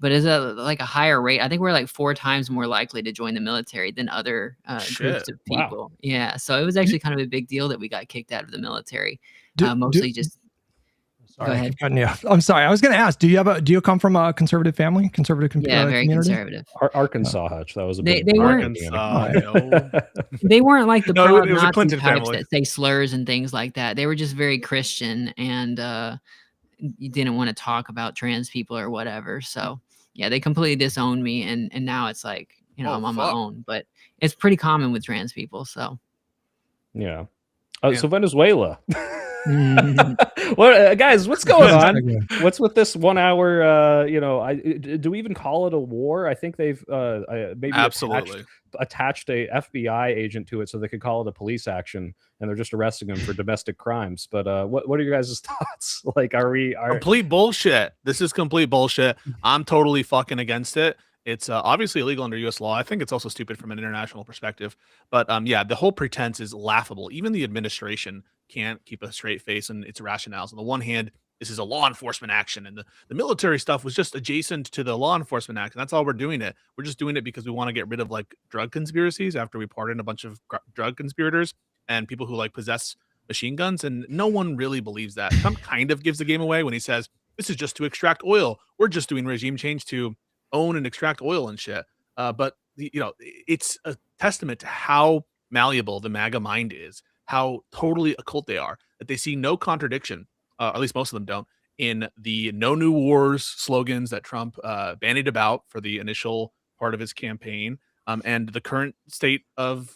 but it's a higher rate. I think we're like 4 times more likely to join the military than other groups of people. Wow. Yeah. So it was actually kind of a big deal that we got kicked out of the military. Sorry, go ahead. I'm sorry. I was going to ask, do you come from a conservative family? Very community? Conservative. Arkansas, Hutch. That was a big they weren't they werenn't like the it was a Clinton types family that say slurs and things like that. They were just very Christian, and you didn't want to talk about trans people or whatever. So yeah, they completely disowned me, and now it's like I'm on my own. But it's pretty common with trans people. So yeah. So Venezuela. Well, guys, what's going on? Again. What's with this 1 hour? Do we even call it a war? I think they've maybe Absolutely. attached a FBI agent to it so they could call it a police action, and they're just arresting him for domestic crimes. But what are your guys' thoughts? Like, are complete bullshit? This is complete bullshit. I'm totally fucking against it. It's obviously illegal under U.S. law. I think it's also stupid from an international perspective. But yeah, the whole pretense is laughable. Even the administration can't keep a straight face in its rationales. On the one hand, this is a law enforcement action, and the military stuff was just adjacent to the law enforcement action. That's all we're doing it. We're just doing it because we want to get rid of like drug conspiracies after we pardon a bunch of drug conspirators and people who like possess machine guns. And no one really believes that. Trump kind of gives the game away when he says this is just to extract oil. We're just doing regime change to own and extract oil and shit. But it's a testament to how malleable the MAGA mind is, how totally occult they are, that they see no contradiction, at least most of them don't, in the no new wars slogans that Trump bandied about for the initial part of his campaign, and the current state of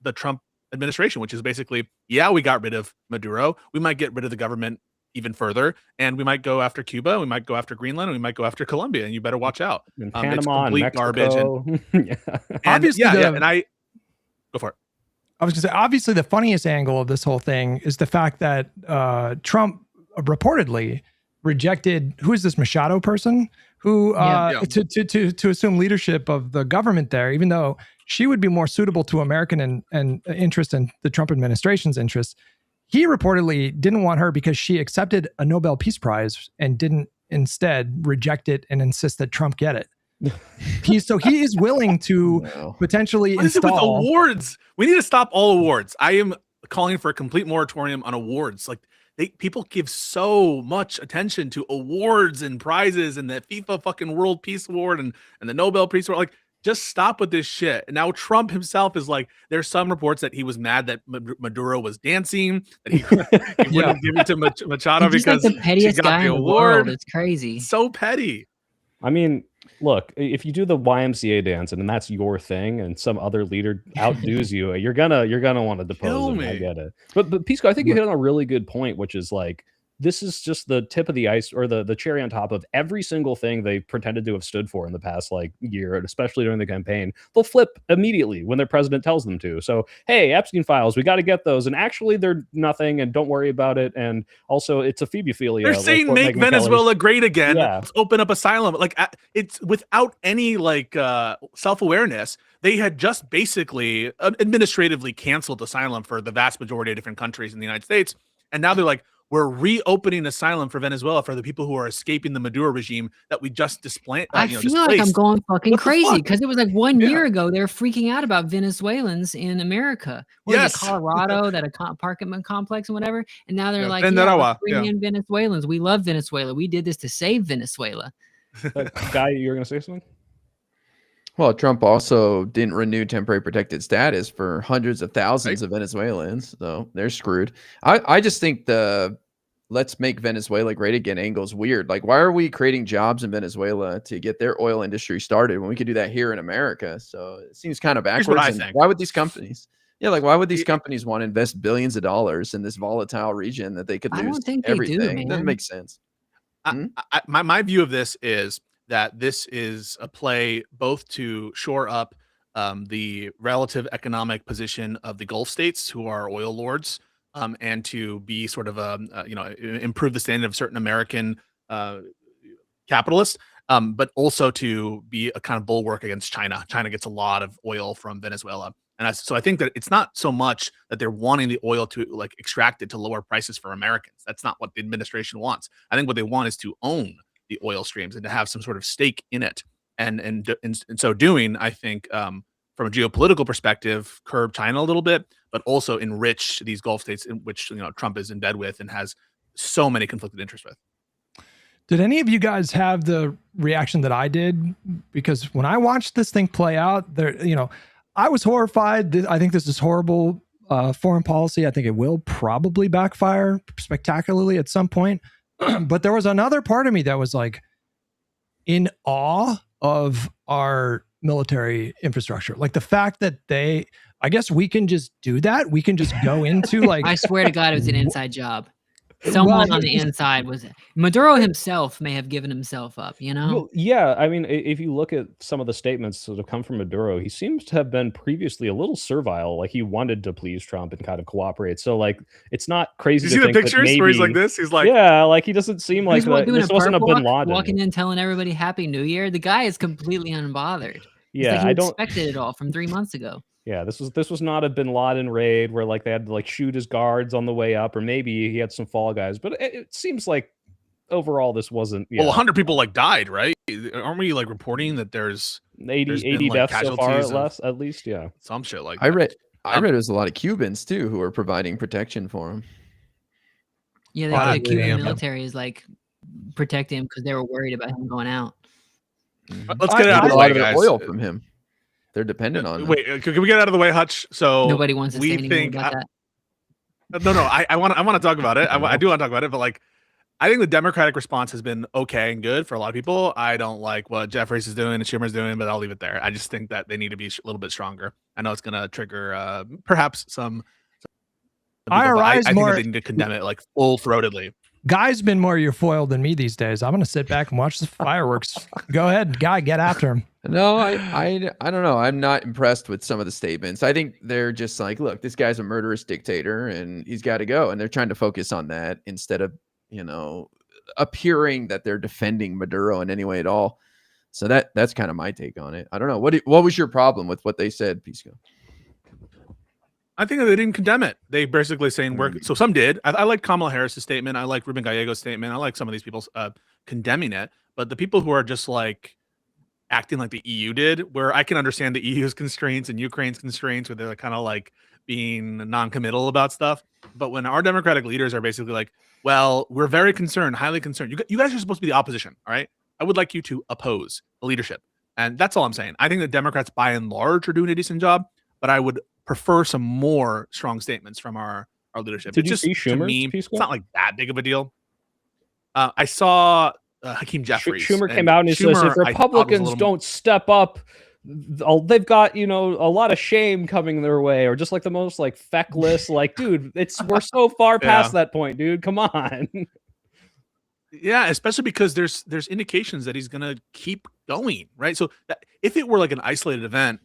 the Trump administration, which is basically, yeah, we got rid of Maduro. We might get rid of the government even further, and we might go after Cuba, we might go after Greenland, and we might go after Colombia, and you better watch out. in It's Panama and complete Mexico? garbage. And Obviously, and I go for it. I was going to say, obviously, the funniest angle of this whole thing is the fact that Trump reportedly rejected, who is this Machado person who to assume leadership of the government there, even though she would be more suitable to American and interest and the Trump administration's interests. He reportedly didn't want her because she accepted a Nobel Peace Prize and didn't instead reject it and insist that Trump get it. He is willing to potentially What is it with install awards? We need to stop all awards. I am calling for a complete moratorium on awards. Like people give so much attention to awards and prizes and the FIFA fucking World Peace Award and the Nobel Peace Award. Like, just stop with this shit. And now Trump himself is like, there's some reports that he was mad that Maduro was dancing, that he wouldn't give it to Machado He's because like the pettiest she got guy the in the award. world. It's crazy. So petty. I mean, look, if you do the YMCA dance and that's your thing, and some other leader outdoes you, you're gonna want to depose him. I get it. But Pisco, I think you hit on a really good point, which is like, this is just the tip of the ice, or the cherry on top of every single thing they pretended to have stood for in the past year, and especially during the campaign. They'll flip immediately when their president tells them to. So, hey, Epstein files, we got to get those, and actually they're nothing, and don't worry about it. And also, it's a phoebophilia. They're saying make Venezuela great again. Yeah. Let's open up asylum. Like, it's without any self-awareness. They had just basically administratively canceled asylum for the vast majority of different countries in the United States, and now they're like, we're reopening asylum for Venezuela for the people who are escaping the Maduro regime that we just displaced. I feel like I'm going fucking crazy because it was like 1 year ago they were freaking out about Venezuelans in America. Yes, Colorado, that apartment complex and whatever, and now they're like, bring in Venezuelans. We love Venezuela. We did this to save Venezuela. Guy, you're gonna say something? Well, Trump also didn't renew temporary protected status for hundreds of thousands of Venezuelans, so they're screwed. I just think the let's make Venezuela great again angle is weird. Like, why are we creating jobs in Venezuela to get their oil industry started when we could do that here in America? So it seems kind of backwards. Here's what I think. Why would these companies? Yeah, like why would these companies want to invest billions of dollars in this volatile region that they could lose I don't think everything? They do, man. Doesn't make sense. My view of this is that this is a play both to shore up the relative economic position of the Gulf states, who are oil lords, and to be sort of improve the standard of certain American capitalists, but also to be a kind of bulwark against China. China gets a lot of oil from Venezuela. And so I think that it's not so much that they're wanting the oil to extract it to lower prices for Americans. That's not what the administration wants. I think what they want is to own the oil streams and to have some sort of stake in it. And in so doing, I think from a geopolitical perspective, curb China a little bit, but also enrich these Gulf states in which Trump is in bed with and has so many conflicted interests with. Did any of you guys have the reaction that I did? Because when I watched this thing play out, I was horrified. I think this is horrible foreign policy. I think it will probably backfire spectacularly at some point. But there was another part of me that was like in awe of our military infrastructure. Like the fact that I guess we can just do that. We can just go into I swear to God, it was an inside job. Someone on the inside was Maduro himself may have given himself up, you know? Well, yeah, I mean, if you look at some of the statements that have come from Maduro, he seems to have been previously a little servile. Like he wanted to please Trump and kind of cooperate. So, like, it's not crazy You to see the think that pictures where he's like maybe, this? He's like, yeah, like he doesn't seem like He's doing this a wasn't a perp Bin walk, Laden. walking in telling everybody Happy New Year. The guy is completely unbothered. It's Yeah, like he I don't. expected it all from 3 months ago. Yeah, this was not a Bin Laden raid where like they had to like shoot his guards on the way up, or maybe he had some fall guys. But it seems like overall this wasn't. Yeah, well, 100 people like died, right? Aren't we like reporting that there's 80 been, like, deaths so far, casualties at least. Yeah. some shit like I that? read it was a lot of Cubans too who are providing protection for him. Yeah, God the Cuban damn. military is like protecting him because they were worried about him going out. Let's get it They out get of a the lot way, of their guys. oil from him. They're dependent on him. Wait, can we get out of the way, Hutch? So Nobody wants to say we anything think about that. no, I want to talk about it. I do want to talk about it, but like, I think the Democratic response has been okay and good for a lot of people. I don't like what Jeffries is doing and Schumer's doing, but I'll leave it there. I just think that they need to be a little bit stronger. I know it's going to trigger perhaps some people, but I think that they need to condemn it like full throatedly. Guy's been more your foil than me these days. I'm going to sit back and watch the fireworks. Go ahead, Guy, get after him. No, I don't know. I'm not impressed with some of the statements. I think they're just like, look, this guy's a murderous dictator and he's got to go. And they're trying to focus on that instead of, appearing that they're defending Maduro in any way at all. So that's kind of my take on it. I don't know. What was your problem with what they said, Pisco? I think that they didn't condemn it. They basically saying so some did. I like Kamala Harris's statement. I like Ruben Gallego's statement. I like some of these people condemning it. But the people who are just like acting like the EU did, where I can understand the EU's constraints and Ukraine's constraints, where they're kind of like being non-committal about stuff. But when our Democratic leaders are basically like, well, we're very concerned, highly concerned. You guys are supposed to be the opposition, all right? I would like you to oppose the leadership. And that's all I'm saying. I think the Democrats, by and large, are doing a decent job, but I would prefer some more strong statements from our leadership. Did It's you just, see to Schumer's me, piece? it's not like that big of a deal. I saw Hakeem Jeffries. Schumer came out and he says, if Republicans don't step up, they've got a lot of shame coming their way, or just like the most like feckless, like, dude, we're so far past that point, dude. Come on. Yeah, especially because there's indications that he's gonna keep going, right? So if it were like an isolated event,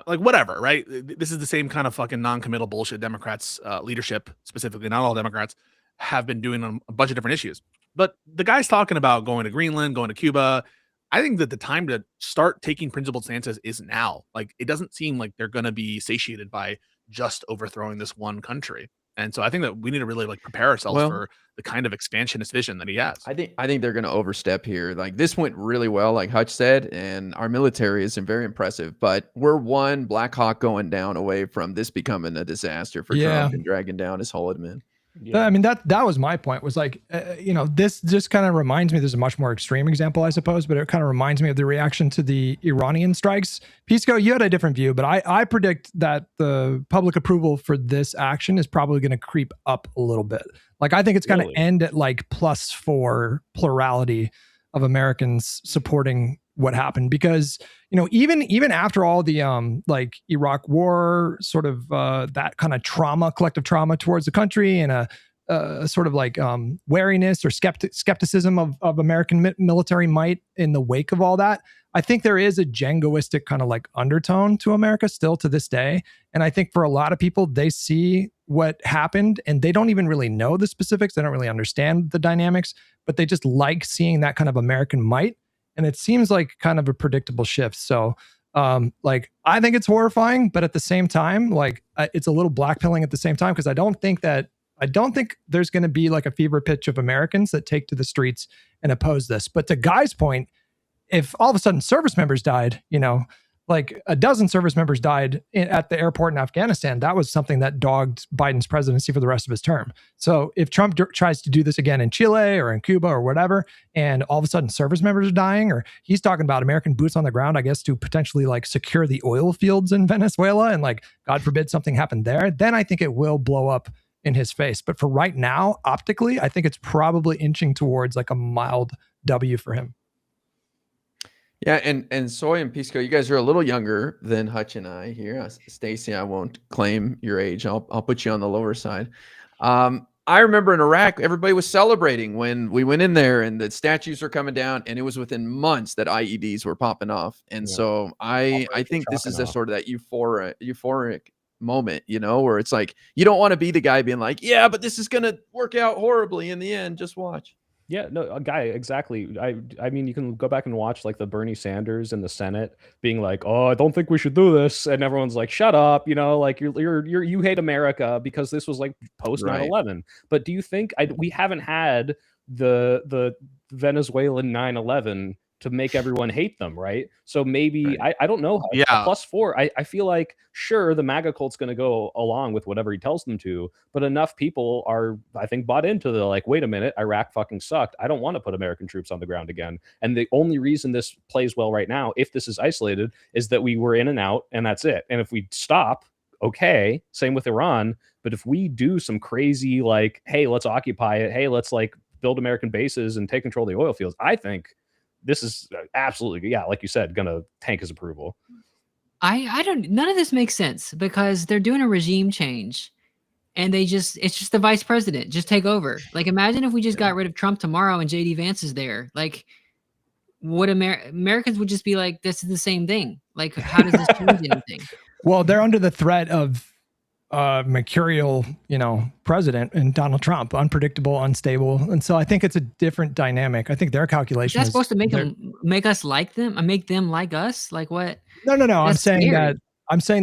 like whatever, right? This is the same kind of fucking non-committal bullshit Democrats leadership, specifically, not all Democrats, have been doing on a bunch of different issues. But the guy's talking about going to Greenland, going to Cuba. I think that the time to start taking principled stances is now. Like, it doesn't seem like they're going to be satiated by just overthrowing this one country. And so I think that we need to really like prepare ourselves for the kind of expansionist vision that he has. I think they're going to overstep here. Like, this went really well, like Hutch said, and our military is very impressive. But we're one Black Hawk going down away from this becoming a disaster for Trump and dragging down his whole admin. Yeah. I mean, that was my point, was like, this just kind of reminds me, there's a much more extreme example, I suppose, but it kind of reminds me of the reaction to the Iranian strikes. Pisco, you had a different view, but I predict that the public approval for this action is probably going to creep up a little bit. Like, I think it's going to end at like +4 plurality of Americans supporting what happened, because even after all the like Iraq war, sort of that kind of collective trauma towards the country, and a sort of like wariness or skepticism of American military might in the wake of all that, I think there is a jingoistic kind of like undertone to America still to this day. And I think for a lot of people, they see what happened and they don't even really know the specifics. They don't really understand the dynamics, but they just like seeing that kind of American might. And it seems like kind of a predictable shift. So like, I think it's horrifying, but at the same time, like it's a little blackpilling at the same time, because I don't think there's going to be like a fever pitch of Americans that take to the streets and oppose this. But to Guy's point, if all of a sudden service members died, like a dozen service members died at the airport in Afghanistan, that was something that dogged Biden's presidency for the rest of his term. So if Trump tries to do this again in Chile or in Cuba or whatever, and all of a sudden service members are dying, or he's talking about American boots on the ground, I guess, to potentially like secure the oil fields in Venezuela, and like, God forbid something happened there, then I think it will blow up in his face. But for right now, optically, I think it's probably inching towards like a mild W for him. Yeah, and Soy and Pisco, you guys are a little younger than Hutch and I here. Stacy, I won't claim your age. I'll put you on the lower side. I remember in Iraq, everybody was celebrating when we went in there and the statues were coming down, and it was within months that IEDs were popping off. And Yeah. so I think this is a sort of that euphoric moment, you know, where it's like you don't want to be the guy being like, yeah, but this is gonna work out horribly in the end. Just watch. Yeah, no, a guy, exactly. I mean, you can go back and watch like the Bernie Sanders in the Senate being like, "Oh, I don't think we should do this," and everyone's like, "Shut up," you know, like you hate America because this was like post Right. 9/11. But do you think we haven't had the Venezuelan 9/11 to make everyone hate them, right? So maybe Right. I don't know. A Yeah. +4. I feel like sure the MAGA cult's going to go along with whatever he tells them to, but enough people are, I think, bought into the like, wait a minute, Iraq fucking sucked. I don't want to put American troops on the ground again. And the only reason this plays well right now, if this is isolated, is that we were in and out, and that's it. And if we stop, okay, same with Iran. But if we do some crazy like, hey, let's occupy it, hey, let's like build American bases and take control of the oil fields, I think this is absolutely, yeah, like you said, gonna tank his approval. I don't, none of this makes sense because they're doing a regime change and it's just the vice president, just take over. Like, imagine if we just got rid of Trump tomorrow and JD Vance is there. Like, would Americans would just be like, this is the same thing. Like, how does this change anything? Well, they're under the threat of mercurial, president and Donald Trump, unpredictable, unstable. And so I think it's a different dynamic. I think their calculation That's is supposed to make us like them and make them like us. Like what? No. I'm That's saying scary.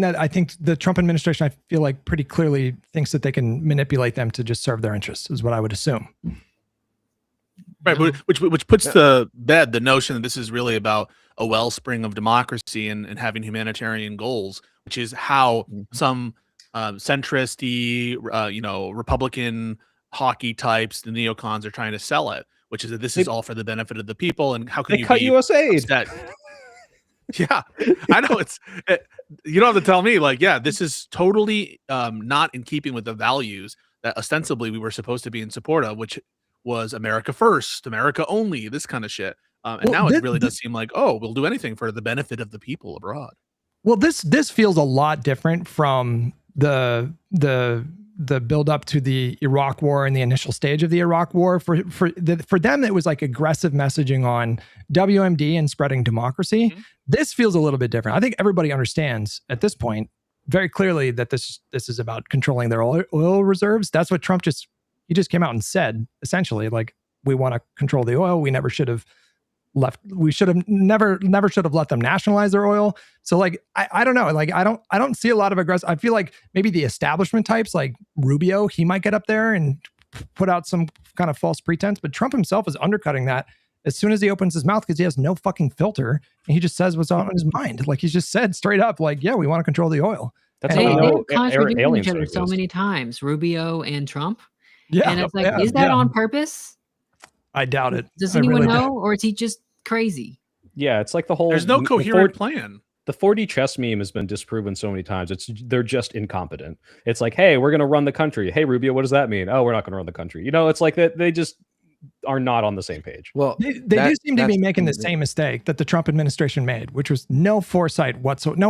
that I think the Trump administration, I feel like pretty clearly thinks that they can manipulate them to just serve their interests, is what I would assume. Right, which puts to bed the notion that this is really about a wellspring of democracy and having humanitarian goals, which is how some centrist-y, Republican hockey types, the neocons, are trying to sell it, which is that this is all for the benefit of the people. And how can They you cut be USAID? upset? Yeah, I know you don't have to tell me. Like, yeah, this is totally not in keeping with the values that ostensibly we were supposed to be in support of, which was America first, America only, this kind of shit. And Well, now it really does seem like, oh, we'll do anything for the benefit of the people abroad. Well, this feels a lot different from the build up to the Iraq War and the initial stage of the Iraq War. For them, it was like aggressive messaging on WMD and spreading democracy. Mhm. This feels a little bit different. I think everybody understands at this point very clearly that this is about controlling their oil reserves. That's what Trump just came out and said, essentially, like, we want to control the oil. We never should have never should have let them nationalize their oil. So like, I don't know. Like, I don't see a lot of aggressive. I feel like maybe the establishment types like Rubio, he might get up there and put out some kind of false pretense, but Trump himself is undercutting that as soon as he opens his mouth, because he has no fucking filter and he just says what's on his mind. Like, he's just said straight up, like, yeah, we want to control the oil. That's And, how we They know contradict aliens each other don't so exist. many times, Rubio and Trump. yeah, And it's like, yeah, is that yeah. on purpose? I doubt it. Does I anyone really know, doubt or is he just crazy? Yeah, it's like the whole. There's no the coherent plan. The 4D chess meme has been disproven so many times. They're just incompetent. It's like, hey, we're gonna run the country. Hey, Rubio, what does that mean? Oh, we're not gonna run the country. It's like that. They just are not on the same page. Well, They do seem to be making the same mistake that the Trump administration made, which was no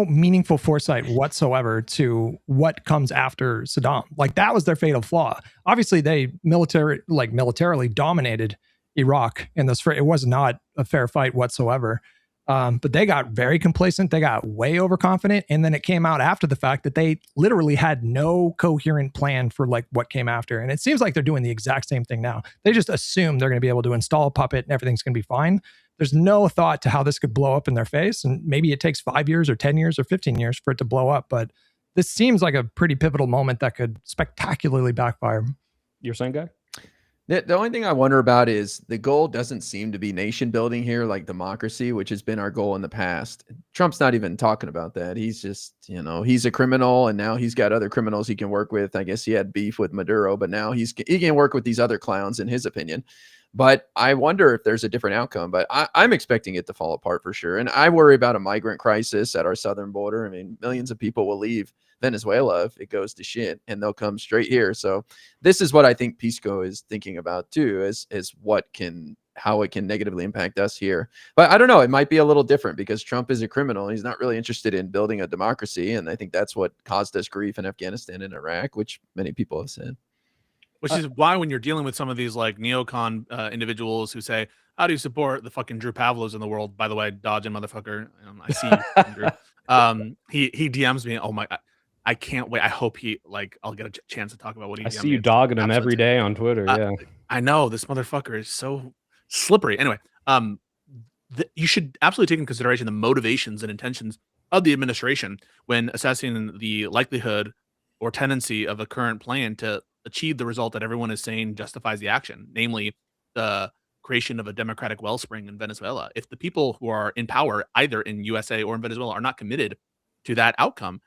meaningful foresight whatsoever to what comes after Saddam. Like, that was their fatal flaw. Obviously, they militarily dominated Iraq in this. It was not a fair fight whatsoever. But they got very complacent. They got way overconfident. And then it came out after the fact that they literally had no coherent plan for like what came after. And it seems like they're doing the exact same thing now. They just assume they're going to be able to install a puppet and everything's going to be fine. There's no thought to how this could blow up in their face. And maybe it takes 5 years or 10 years or 15 years for it to blow up. But this seems like a pretty pivotal moment that could spectacularly backfire. You're saying, guy? The only thing I wonder about is the goal doesn't seem to be nation building here, like democracy, which has been our goal in the past. Trump's not even talking about that. He's just, he's a criminal, and now he's got other criminals he can work with. I guess he had beef with Maduro, but now he can work with these other clowns, in his opinion. But I wonder if there's a different outcome. But I'm expecting it to fall apart for sure. And I worry about a migrant crisis at our southern border. I mean, millions of people will leave Venezuela if it goes to shit, and they'll come straight here. So this is what I think Pisco is thinking about too, is how it can negatively impact us here. But I don't know, it might be a little different because Trump is a criminal. He's not really interested in building a democracy, and I think that's what caused us grief in Afghanistan and Iraq, which many people have said. Which is why when you're dealing with some of these like neocon individuals who say, "How do you support the fucking Drew Pavlos in the world?" By the way, dodging motherfucker, I see you, fucking Drew. He DMs me. Oh my, I can't wait. I hope I'll get a chance to talk about what he. I DM'd see me. you It's dogging him every absolute- day on Twitter. Yeah. I know this motherfucker is so slippery. Anyway, you should absolutely take into consideration the motivations and intentions of the administration when assessing the likelihood or tendency of a current plan to achieve the result that everyone is saying justifies the action, namely the creation of a democratic wellspring in Venezuela. If the people who are in power, either in USA or in Venezuela, are not committed to that outcome,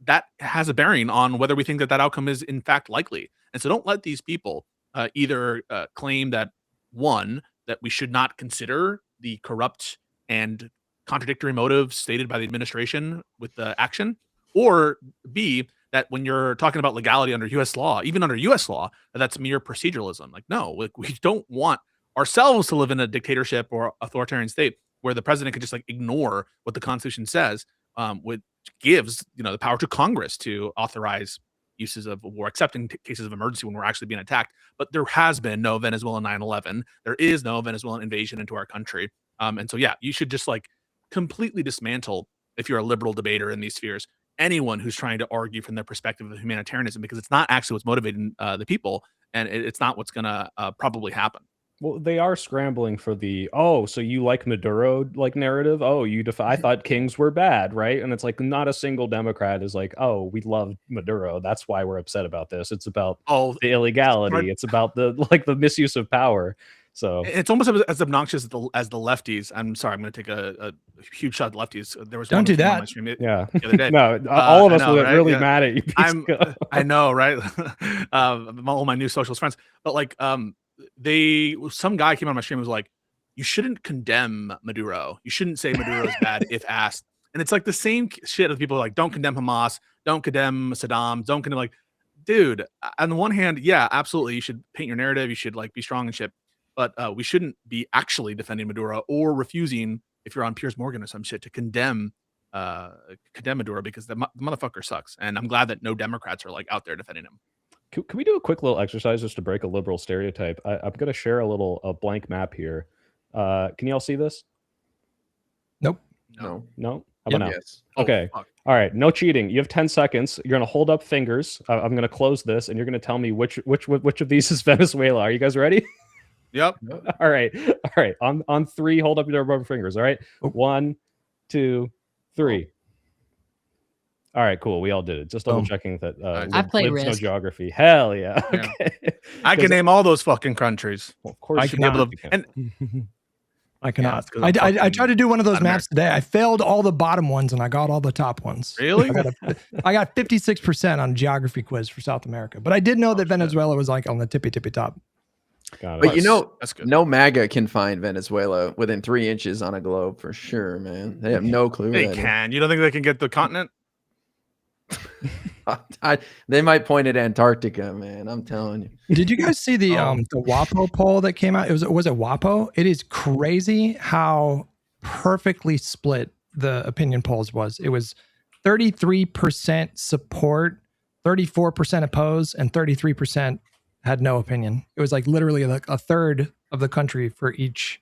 that has a bearing on whether we think that outcome is in fact likely. And so don't let these people either claim that, one, that we should not consider the corrupt and contradictory motives stated by the administration with the action, or B, that when you're talking about legality under U.S. law, even under U.S. law, that's mere proceduralism. Like, no, we don't want ourselves to live in a dictatorship or authoritarian state where the president could just like ignore what the Constitution says, which gives the power to Congress to authorize uses of war, except in cases of emergency when we're actually being attacked. But there has been no Venezuelan 9/11. There is no Venezuelan invasion into our country. And so, yeah, you should just like completely dismantle, if you're a liberal debater in these spheres, anyone who's trying to argue from their perspective of humanitarianism, because it's not actually what's motivating the people, and it's not what's going to probably happen. Well, they are scrambling for the, so you like Maduro like narrative? Oh, I thought kings were bad, right? And it's like not a single Democrat is like, oh, we love Maduro. That's why we're upset about this. It's about the illegality. It's about the misuse of power. So it's almost as obnoxious as the lefties. I'm sorry, I'm going to take a huge shot at lefties. There was don't do that. The other day. No, all of us will get really yeah. mad at you. I know, right? All my new socialist friends, but like, some guy came on my stream and was like, you shouldn't condemn Maduro. You shouldn't say Maduro is bad if asked. And it's like the same shit of people like, don't condemn Hamas, don't condemn Saddam, don't condemn, like, dude, on the one hand, yeah, absolutely. You should paint your narrative. You should like be strong and shit. But we shouldn't be actually defending Maduro or refusing, if you're on Piers Morgan or some shit, to condemn Maduro, because the motherfucker sucks. And I'm glad that no Democrats are like out there defending him. Can we do a quick little exercise just to break a liberal stereotype? I'm going to share a blank map here. Can you all see this? Nope. No. No? How about now? Yes. Okay. Fuck. All right. No cheating. You have 10 seconds. You're going to hold up fingers. I'm going to close this, and you're going to tell me which of these is Venezuela. Are you guys ready? Yep. All right. On three, hold up your rubber fingers. All right. 1, 2, 3. All right, cool. We all did it. Just double checking that. I played Libs know Risk. geography. Hell yeah. Yeah. Okay. I can name all those fucking countries. Well, of course, I you cannot. should be be able able to- I cannot. it's 'cause I'm I tried to do one of those not maps today. I failed all the bottom ones and I got all the top ones. Really? I got 56% on a geography quiz for South America, but I did know that shit. Venezuela was like on the tippy top. Got it. But That's good. no MAGA can find Venezuela within 3 inches on a globe for sure, man. They have no clue. They where that is. can. You don't think they can get the continent? They might point at Antarctica, man. I'm telling you. Did you guys see the WAPO poll that came out? Was it WAPO? It is crazy how perfectly split the opinion polls was. It was 33% support, 34% oppose, and 33% had no opinion. It was like literally like a third of the country for each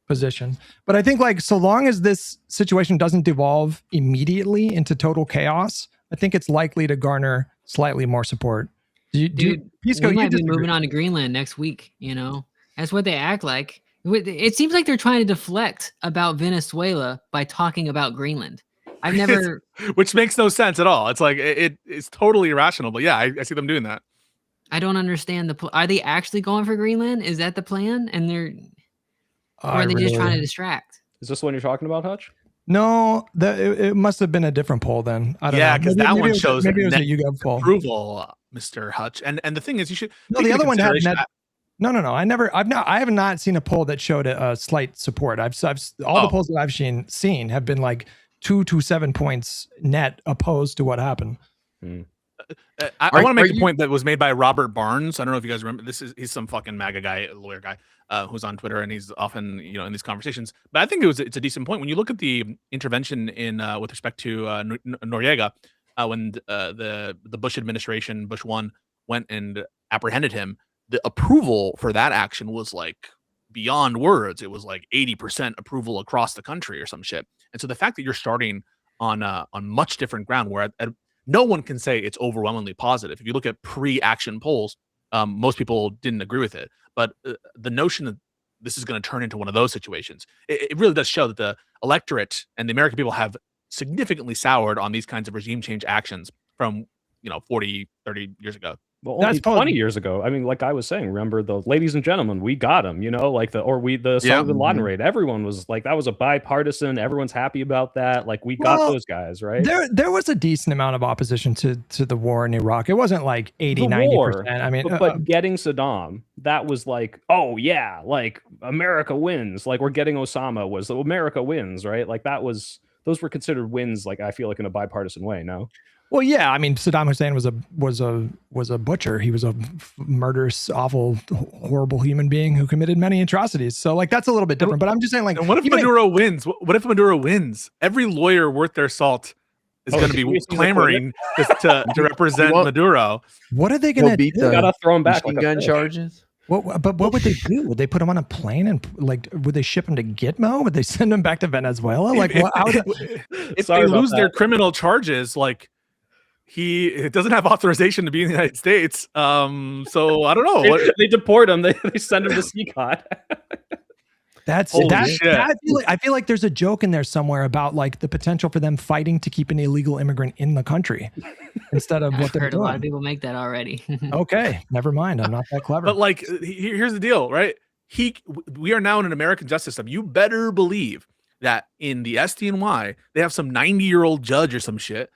position. But I think like so long as this situation doesn't devolve immediately into total chaos, I think it's likely to garner slightly more support. Dude, Pisco, we you might be disagree? moving on to Greenland next week. That's what they act like. It seems like they're trying to deflect about Venezuela by talking about Greenland. I've never. Which makes no sense at all. It's like it's totally irrational. But yeah, I see them doing that. I don't understand are they actually going for Greenland? Is that the plan? And or are they just trying to distract? Is this the one you're talking about, Hutch? No, it must have been a different poll then. I don't know. Yeah, because that one shows maybe it was a net YouGov poll. approval, Mr. Hutch. And the thing is, you should. No, take the into other one had consideration net. No. I have not seen a poll that showed a slight support. All the polls that I've seen have been like 2 to 7 points net opposed to what happened. I want to make a point that was made by Robert Barnes. I don't know if you guys remember. He's some fucking MAGA guy, lawyer guy, who's on Twitter, and he's often in these conversations. But I think it's a decent point when you look at the intervention in with respect to Noriega, when the Bush administration, Bush 1, went and apprehended him. the approval for that action was like beyond words. It was like 80% approval across the country or some shit. And so the fact that you're starting on much different ground, where no one can say it's overwhelmingly positive. If you look at pre-action polls, most people didn't agree with it. But the notion that this is going to turn into one of those situations, it really does show that the electorate and the American people have significantly soured on these kinds of regime change actions from 40, 30 years ago. Well, only 20 years ago. I mean, like I was saying, remember the ladies and gentlemen, we got them, like the Osama bin Laden raid. Everyone was like, that was a bipartisan. Everyone's happy about that. Like we got those guys, right? There was a decent amount of opposition to the war in Iraq. It wasn't like 80, 90%. I mean, but getting Saddam, that was like, oh yeah, like America wins. Like we're getting Osama was America wins, right? Like those were considered wins. Like I feel like in a bipartisan way. No. Well, yeah, I mean, Saddam Hussein was a butcher. He was a murderous, awful, horrible human being who committed many atrocities. So, like, that's a little bit different. But I'm just saying, like, and what if Maduro wins? What if Maduro wins? Every lawyer worth their salt is going to be clamoring to represent Maduro. What are they going to do? Gotta throw him back like gun charges. But what would they do? Would they put him on a plane and like would they ship him to Gitmo? Would they send him back to Venezuela? Like, if they lose their criminal charges, like. He doesn't have authorization to be in the United States. So I don't know. They deport him. They send him to CCOT. I feel like there's a joke in there somewhere about like the potential for them fighting to keep an illegal immigrant in the country instead of what they're doing. A lot of people make that already. Okay, never mind. I'm not that clever. But like, here's the deal, right? We are now in an American justice system. You better believe that in the SDNY, they have some 90-year-old judge or some shit.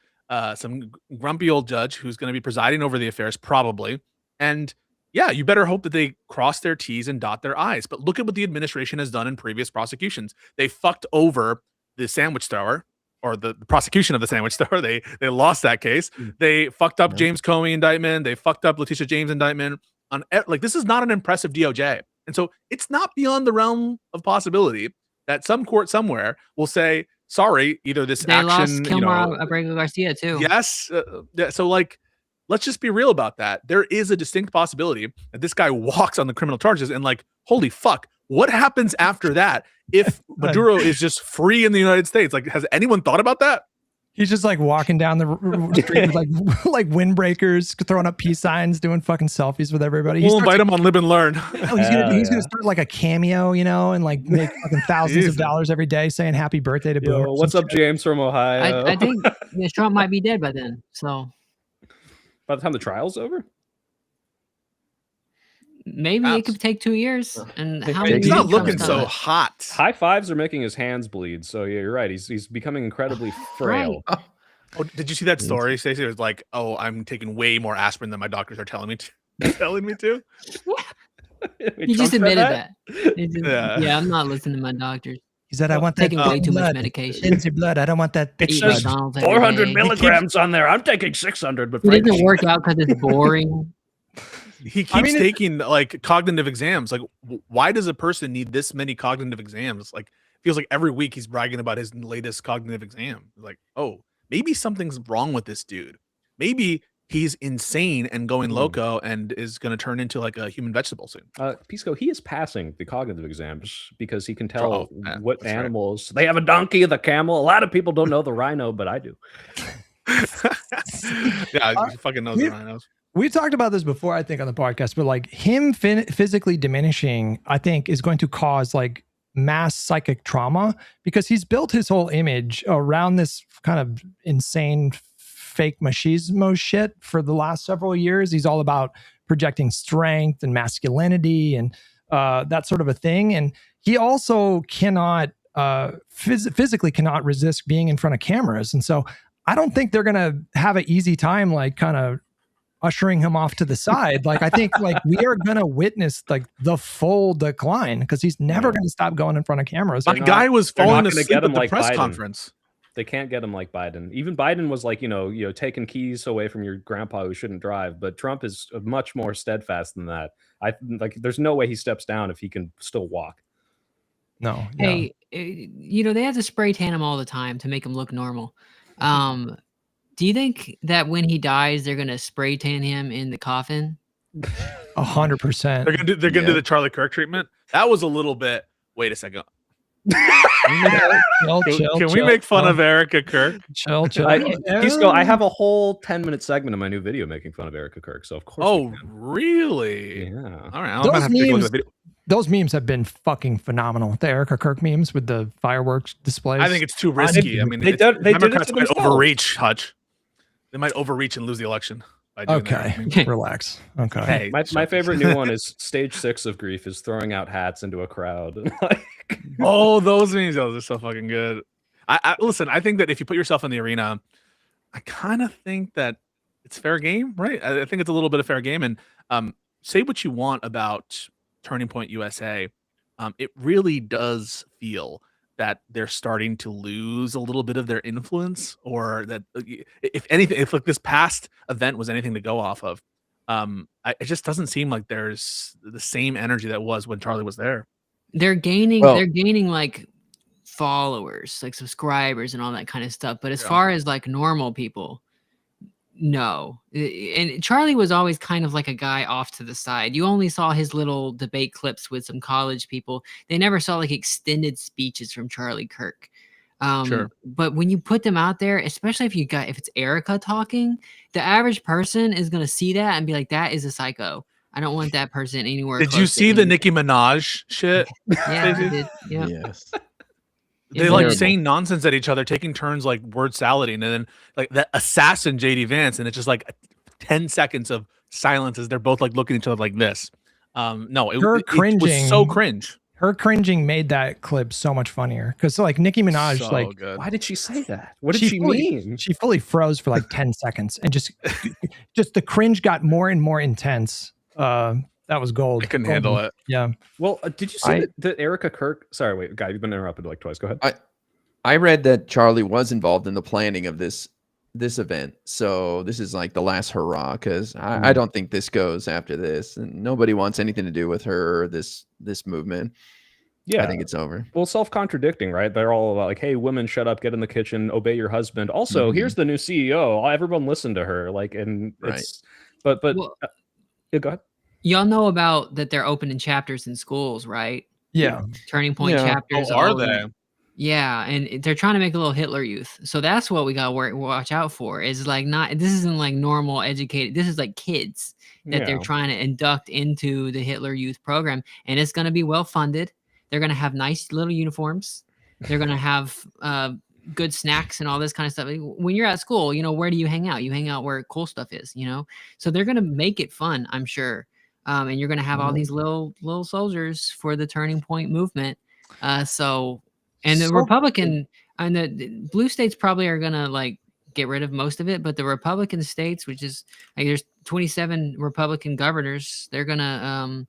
Some grumpy old judge who's going to be presiding over the affairs probably. And yeah, you better hope that they cross their T's and dot their I's. But look at what the administration has done in previous prosecutions. They fucked over the sandwich thrower or the prosecution of the sandwich thrower. They lost that case. They fucked up James Comey indictment. They fucked up Letitia James indictment. This is not an impressive DOJ. And so it's not beyond the realm of possibility that some court somewhere will say, sorry, either this action. Lost Kilmar Abrego Garcia too. Yes. So like, let's just be real about that. There is a distinct possibility that this guy walks on the criminal charges and like, holy fuck, what happens after that if Maduro is just free in the United States? Like, has anyone thought about that? He's just like walking down the street with like windbreakers, throwing up peace signs, doing fucking selfies with everybody. We'll invite him on Live and Learn. He's gonna start like a cameo, and like make fucking thousands of dollars every day saying happy birthday to Bill. What's up, James from Ohio? I think Trump might be dead by then. So by the time the trial's over? Maybe it could take 2 years. And he's not looking so hot. High fives are making his hands bleed. So yeah, you're right. He's becoming incredibly frail. Right. Oh, did you see that story, Stacey? It was like, oh, I'm taking way more aspirin than my doctors are telling me to. He just admitted that. Yeah, I'm not listening to my doctors. He said, I want taking way too much medication. It's your blood. I don't want that. It says 400 milligrams on there. I'm taking 600. But it doesn't work out because it's boring. He keeps taking like cognitive exams. Like, why does a person need this many cognitive exams? Like, feels like every week he's bragging about his latest cognitive exam. Like, oh, maybe something's wrong with this dude. Maybe he's insane and going loco and is going to turn into like a human vegetable soon. Pisco, he is passing the cognitive exams because he can tell what animals. Right. They have a donkey, the camel. A lot of people don't know the rhino, but I do. Yeah, he fucking knows the rhinos. We talked about this before, I think, on the podcast, but like him physically diminishing, I think, is going to cause like mass psychic trauma because he's built his whole image around this kind of insane fake machismo shit for the last several years. He's all about projecting strength and masculinity and that sort of a thing. And he also cannot physically cannot resist being in front of cameras. And so I don't think they're going to have an easy time, like kind of ushering him off to the side. Like, I think like we are going to witness like the full decline because he's never going to stop going in front of cameras. My guy was falling asleep at the press conference. They can't get him like Biden. Even Biden was like, taking keys away from your grandpa who shouldn't drive. But Trump is much more steadfast than that. There's no way he steps down if he can still walk. No. Hey, they have to spray tan him all the time to make him look normal. Do you think that when he dies, they're going to spray tan him in the coffin? 100%. They're gonna do the Charlie Kirk treatment. That was a little bit. Wait a second. Can we make fun of Erica Kirk? Chill. I have a whole 10-minute segment of my new video making fun of Erica Kirk. So of course. Oh, really? Yeah. All right. I'm gonna have to take a look at the video. Those memes have been fucking phenomenal. The Erica Kirk memes with the fireworks displays. I think it's too risky. I mean, they did it Democrats to might themselves. overreach, Hutch. They might overreach and lose the election. By doing that. Okay. Relax. Okay. Hey, My favorite new one is stage 6 of grief is throwing out hats into a crowd. oh, those memes, those are so fucking good. I listen. I think that if you put yourself in the arena, I kind of think that it's fair game, right? I think it's a little bit of fair game. And say what you want about Turning Point USA, it really does feel that they're starting to lose a little bit of their influence, or that if anything, if like this past event was anything to go off of, it just doesn't seem like there's the same energy that was when Charlie was there. They're gaining like followers, like subscribers and all that kind of stuff. But as far as like normal people, no. And Charlie was always kind of like a guy off to the side. You only saw his little debate clips with some college people. They never saw like extended speeches from Charlie Kirk. Sure. But when you put them out there, especially if it's Erica talking, the average person is going to see that and be like, that is a psycho. I don't want that person anywhere. Did you see the Nicki Minaj shit? Yeah, I did. Yeah. Yes. They like saying nonsense at each other, taking turns like word salading, and then like that assassin JD Vance, and it's just like 10 seconds of silence as they're both like looking at each other like this. No, it was so cringe. Her cringing made that clip so much funnier because like Nicki Minaj, So like, good. Why did she say that? What did she mean? She fully froze for like 10 seconds and just the cringe got more and more intense. That was gold. I couldn't handle it. Yeah. Well, did you see that Erica Kirk? Sorry, wait, guy, you've been interrupted like twice. Go ahead. I read that Charlie was involved in the planning of this event, so this is like the last hurrah, because I don't think this goes after this, and nobody wants anything to do with her or this movement. Yeah, I think it's over. Well, self-contradicting, right? They're all about like, hey, women, shut up, get in the kitchen, obey your husband. Also, here's the new CEO. Everyone listen to her. Like, and it's but go ahead. Y'all know about that they're opening chapters in schools, right? Yeah. Turning Point chapters. Oh, are they? Yeah, and they're trying to make a little Hitler Youth. So that's what we got to watch out for. Is like this isn't like normal educated. This is like kids that they're trying to induct into the Hitler Youth program, and it's going to be well funded. They're going to have nice little uniforms. They're going to have good snacks and all this kind of stuff. When you're at school, where do you hang out? You hang out where cool stuff is, So they're going to make it fun, I'm sure. And you're going to have all these little soldiers for the Turning Point movement. The Republican and the blue states probably are going to like get rid of most of it, but the Republican states, which is like there's 27 Republican governors, they're going to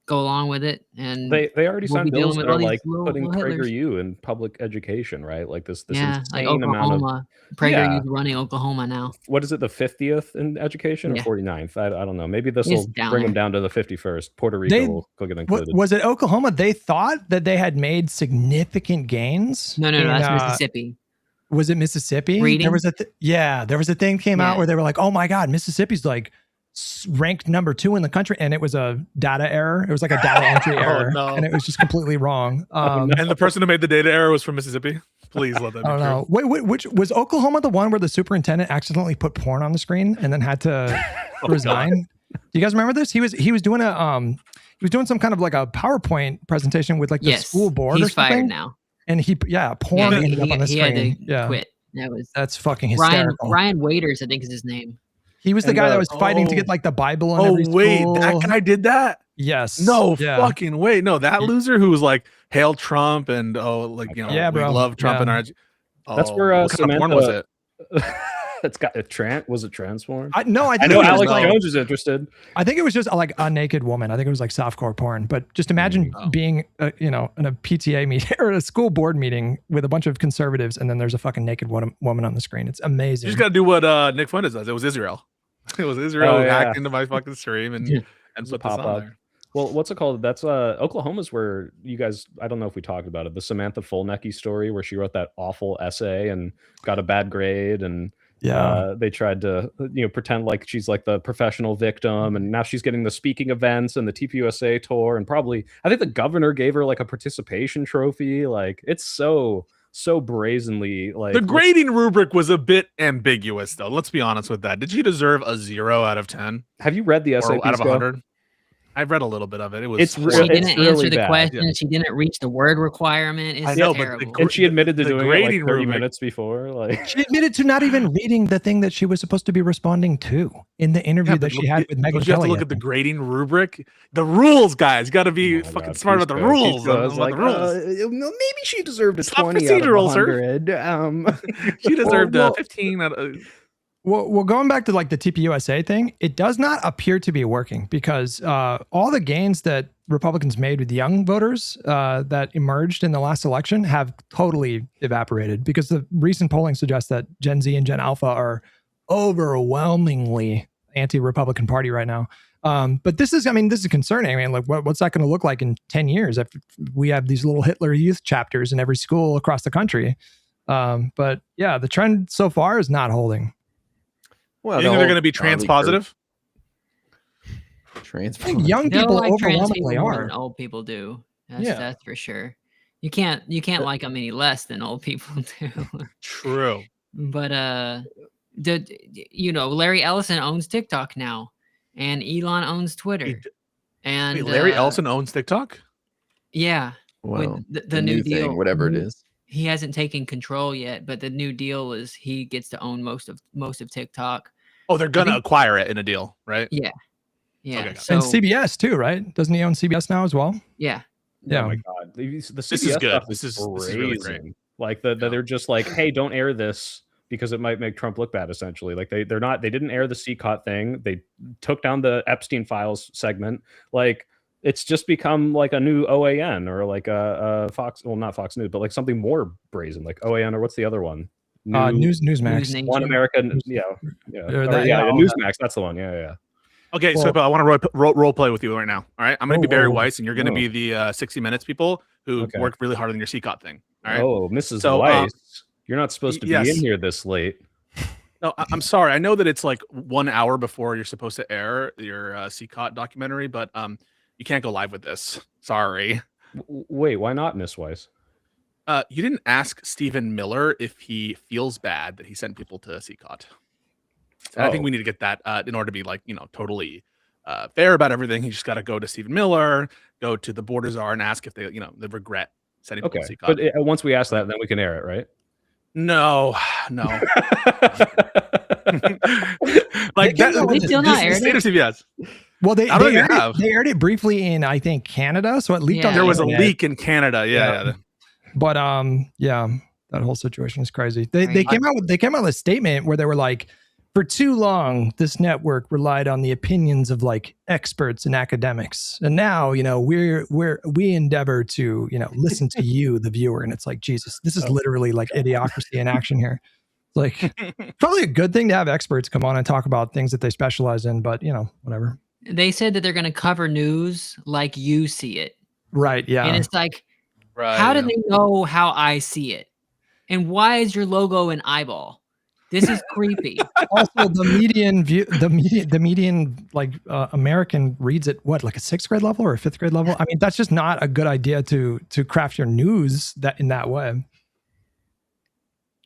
go along with it, and they already signed bills that are like putting Hitlers. PragerU in public education, right? Like this like insane Oklahoma. amount of PragerU's running Oklahoma now. What is it, the 50th in education or 49th? I don't know. Maybe this will bring them down to the 51st. Puerto Rico will get included. Was it Oklahoma? They thought that they had made significant gains. No, that's Mississippi. Was it Mississippi? Reading? There was a thing came out where they were like, oh my God, Mississippi's like ranked number 2 in the country, and it was a data error. It was like a data entry error, and it was just completely wrong. And the person who made the data error was from Mississippi. Please let that be I don't know. Wait, which was Oklahoma the one where the superintendent accidentally put porn on the screen and then had to resign? Do you guys remember this? He was doing some kind of like a PowerPoint presentation with like the school board. He's or something. fired now. And porn ended up on the screen. He had to quit. That's fucking hysterical. Ryan Waiters, I think is his name. He was the guy that was fighting to get like the Bible on every school. That guy did that? Yes. No fucking way. No, that loser who was like, hail Trump and we love Trump in our. That's where Samantha porn was it? It's got a was it transformed? I know Alex Jones is interested. I think it was just like a naked woman. I think it was like softcore porn. But just imagine being in a PTA meeting or a school board meeting with a bunch of conservatives, and then there's a fucking naked woman on the screen. It's amazing. You just got to do what Nick Fuentes does. It was Israel. It was Israel who hacked into my fucking stream and put this on there. Well, what's it called? That's Oklahoma's where you guys, I don't know if we talked about it, the Samantha Fulnecki story where she wrote that awful essay and got a bad grade, and Yeah. They tried to pretend like she's like the professional victim, and now she's getting the speaking events and the TPUSA tour, and probably I think the governor gave her like a participation trophy. Like it's so brazenly like The grading rubric was a bit ambiguous, though. Let's be honest with that. Did she deserve a 0 out of 10 Have you read the essay or out of Pisco? 100? I've read a little bit of it. It was It's She really didn't answer the bad. question. Yeah. She didn't reach the word requirement. It's I know, but terrible. And she admitted to the doing it like grading 30 rubric- minutes before. Like She admitted to not even reading the thing that she was supposed to be responding to in the interview Yeah, that but she had with Megyn don't you have Kelly. to look at the grading rubric? The rules, guys. Got to be Oh my fucking God, smart about the Pisco. rules. Pisco about was like, the rules. maybe she deserved a It's not 20 out of procedural, sir. 100. She deserved well, 15 out of. Well, going back to like the TPUSA thing, it does not appear to be working because all the gains that Republicans made with young voters that emerged in the last election have totally evaporated because the recent polling suggests that Gen Z and Gen Alpha are overwhelmingly anti-Republican Party right now. But this is concerning. I mean, like, what's that going to look like in 10 years if we have these little Hitler Youth chapters in every school across the country? But yeah, the trend so far is not holding. Well, You think they're going to be trans positive? Trans I think young They'll people like trans people overwhelmingly more are. than old people do. That's Yeah. that's for sure. You can't like them any less than old people do. True. But Larry Ellison owns TikTok now, and Elon owns Twitter. Wait, And Larry Ellison owns TikTok? yeah, Well, with the new deal, thing, whatever it is. he hasn't taken control yet, but the new deal is he gets to own most of TikTok. Oh, they're going to think- acquire it in a deal, right? Yeah. Yeah. Okay, got it. So And CBS too, right? Doesn't he own CBS now as well? yeah. Yeah. Oh my God. The CBS is good. stuff This is really great. brazen. Like that they're just like, hey, don't air this because it might make Trump look bad, essentially. Like they didn't air the CCOT thing. They took down the Epstein Files segment. Like it's just become like a new OAN or like a Fox, well, not Fox News, but like something more brazen, like OAN or what's the other one? Newsmax. News One Nation. American, Or that- yeah, all Newsmax. That's the one. Yeah. Okay, Well- so I want to role play with you right now. All right, I'm going to be Barry Whoa. Weiss, and you're going to be the 60 Minutes people who Okay. worked really hard on your CCOT thing. All right. Oh, Mrs. So, Weiss, you're not supposed to be yes. in here this late. No, I'm sorry. I know that it's like 1 hour before you're supposed to air your CCOT documentary, but you can't go live with this. Sorry. Wait, why not, Miss Weiss? You didn't ask Stephen Miller if he feels bad that he sent people to CCOT. And I think Oh. we need to get that in order to be like, totally fair about everything. You just got to go to Stephen Miller, go to the border czar and ask if they, they regret sending people Okay, to CCOT. but once we ask that, then we can air it, right? No. Like They came that. out with They still not aired State of CBS. Well, I don't think they have. they aired it briefly in, I think, Canada. So it leaked on Yeah. There was a internet. leak in Canada. Yeah. But yeah, that whole situation is crazy. They Right. came out with a statement where they were like, for too long, this network relied on the opinions of like experts and academics, and now we endeavor to listen to you, the viewer. And it's like, Jesus, this is literally like idiocracy in action here. Like, probably a good thing to have experts come on and talk about things that they specialize in, but whatever. They said that they're going to cover news like you see it. Right? Yeah. And it's like, Right. how do they know how I see it? And why is your logo an eyeball? This is creepy. Also, the median view, the median like American reads at what, like a 6th grade level or a 5th grade level. I mean, that's just not a good idea to craft your news that in that way.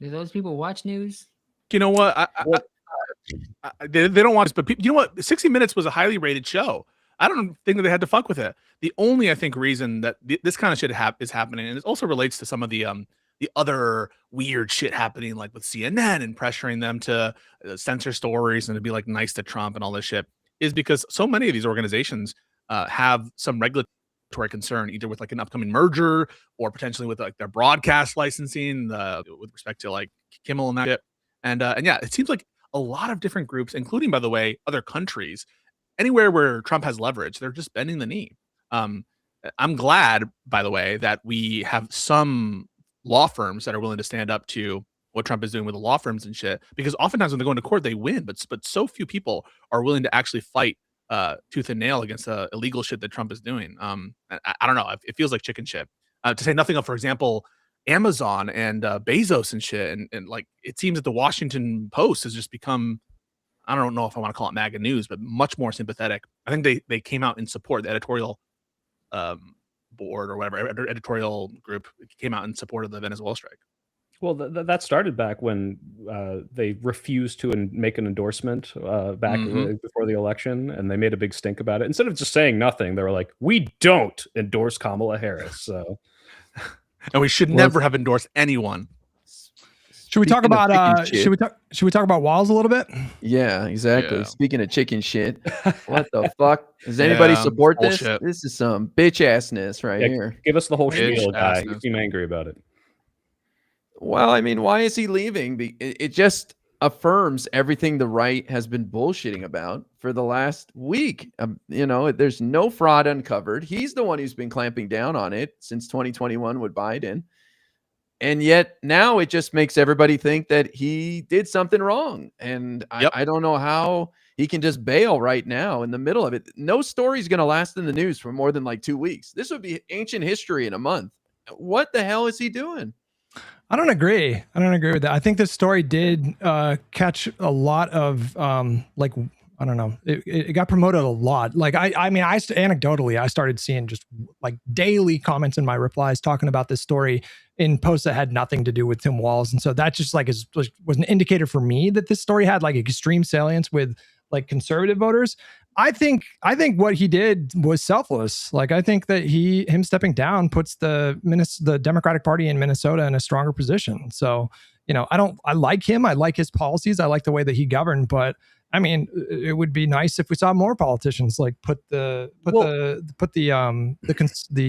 Do those people watch news? You know what? They don't watch this, but you know what? 60 Minutes was a highly rated show. I don't think that they had to fuck with it. The only, I think, reason that this kind of shit is happening, and it also relates to some of the other weird shit happening, like with CNN and pressuring them to censor stories and to be like nice to Trump and all this shit, is because so many of these organizations have some regulatory concern, either with like an upcoming merger or potentially with like their broadcast licensing, with respect to like Kimmel and that shit. And yeah, it seems like a lot of different groups, including, by the way, other countries, anywhere where Trump has leverage, they're just bending the knee. I'm glad, by the way, that we have some law firms that are willing to stand up to what Trump is doing with the law firms and shit, because oftentimes when they go into court, they win, but so few people are willing to actually fight tooth and nail against the illegal shit that Trump is doing. I don't know. It feels like chicken shit. To say nothing of, for example, Amazon and Bezos and shit. And like, it seems that the Washington Post has just become, I don't know if I want to call it MAGA news, but much more sympathetic. I think they came out in support. The editorial board or whatever editorial group came out in support of the Venezuela strike. Well, that started back when they refused to make an endorsement back before the election, and they made a big stink about it. Instead of just saying nothing, they were like, "We don't endorse Kamala Harris." So, and we should never have endorsed anyone. Should we talk about should we talk about Walz a little bit? Yeah, exactly. Yeah. Speaking of chicken shit, what the fuck? Does anybody support this? Bullshit. This is some bitch assness right here. Give us the whole Bitch spiel, guy. You assness. seem angry about it. Well, I mean, why is he leaving? It just affirms everything the right has been bullshitting about for the last week. You know, there's no fraud uncovered. He's the one who's been clamping down on it since 2021 with Biden. And yet now it just makes everybody think that he did something wrong. And I don't know how he can just bail right now in the middle of it. No story's going to last in the news for more than like 2 weeks. This would be ancient history in a month. What the hell is he doing? I don't agree. I don't agree with that. I think this story did catch a lot of like, I don't know. It got promoted a lot. Like I mean, anecdotally, I started seeing just like daily comments in my replies talking about this story in posts that had nothing to do with Tim Walz. And so that just like was an indicator for me that this story had like extreme salience with like conservative voters. I think what he did was selfless. Like I think that him stepping down puts the Democratic Party in Minnesota in a stronger position. So, you know, I like him. I like his policies. I like the way that he governed, but I mean, it would be nice if we saw more politicians like put the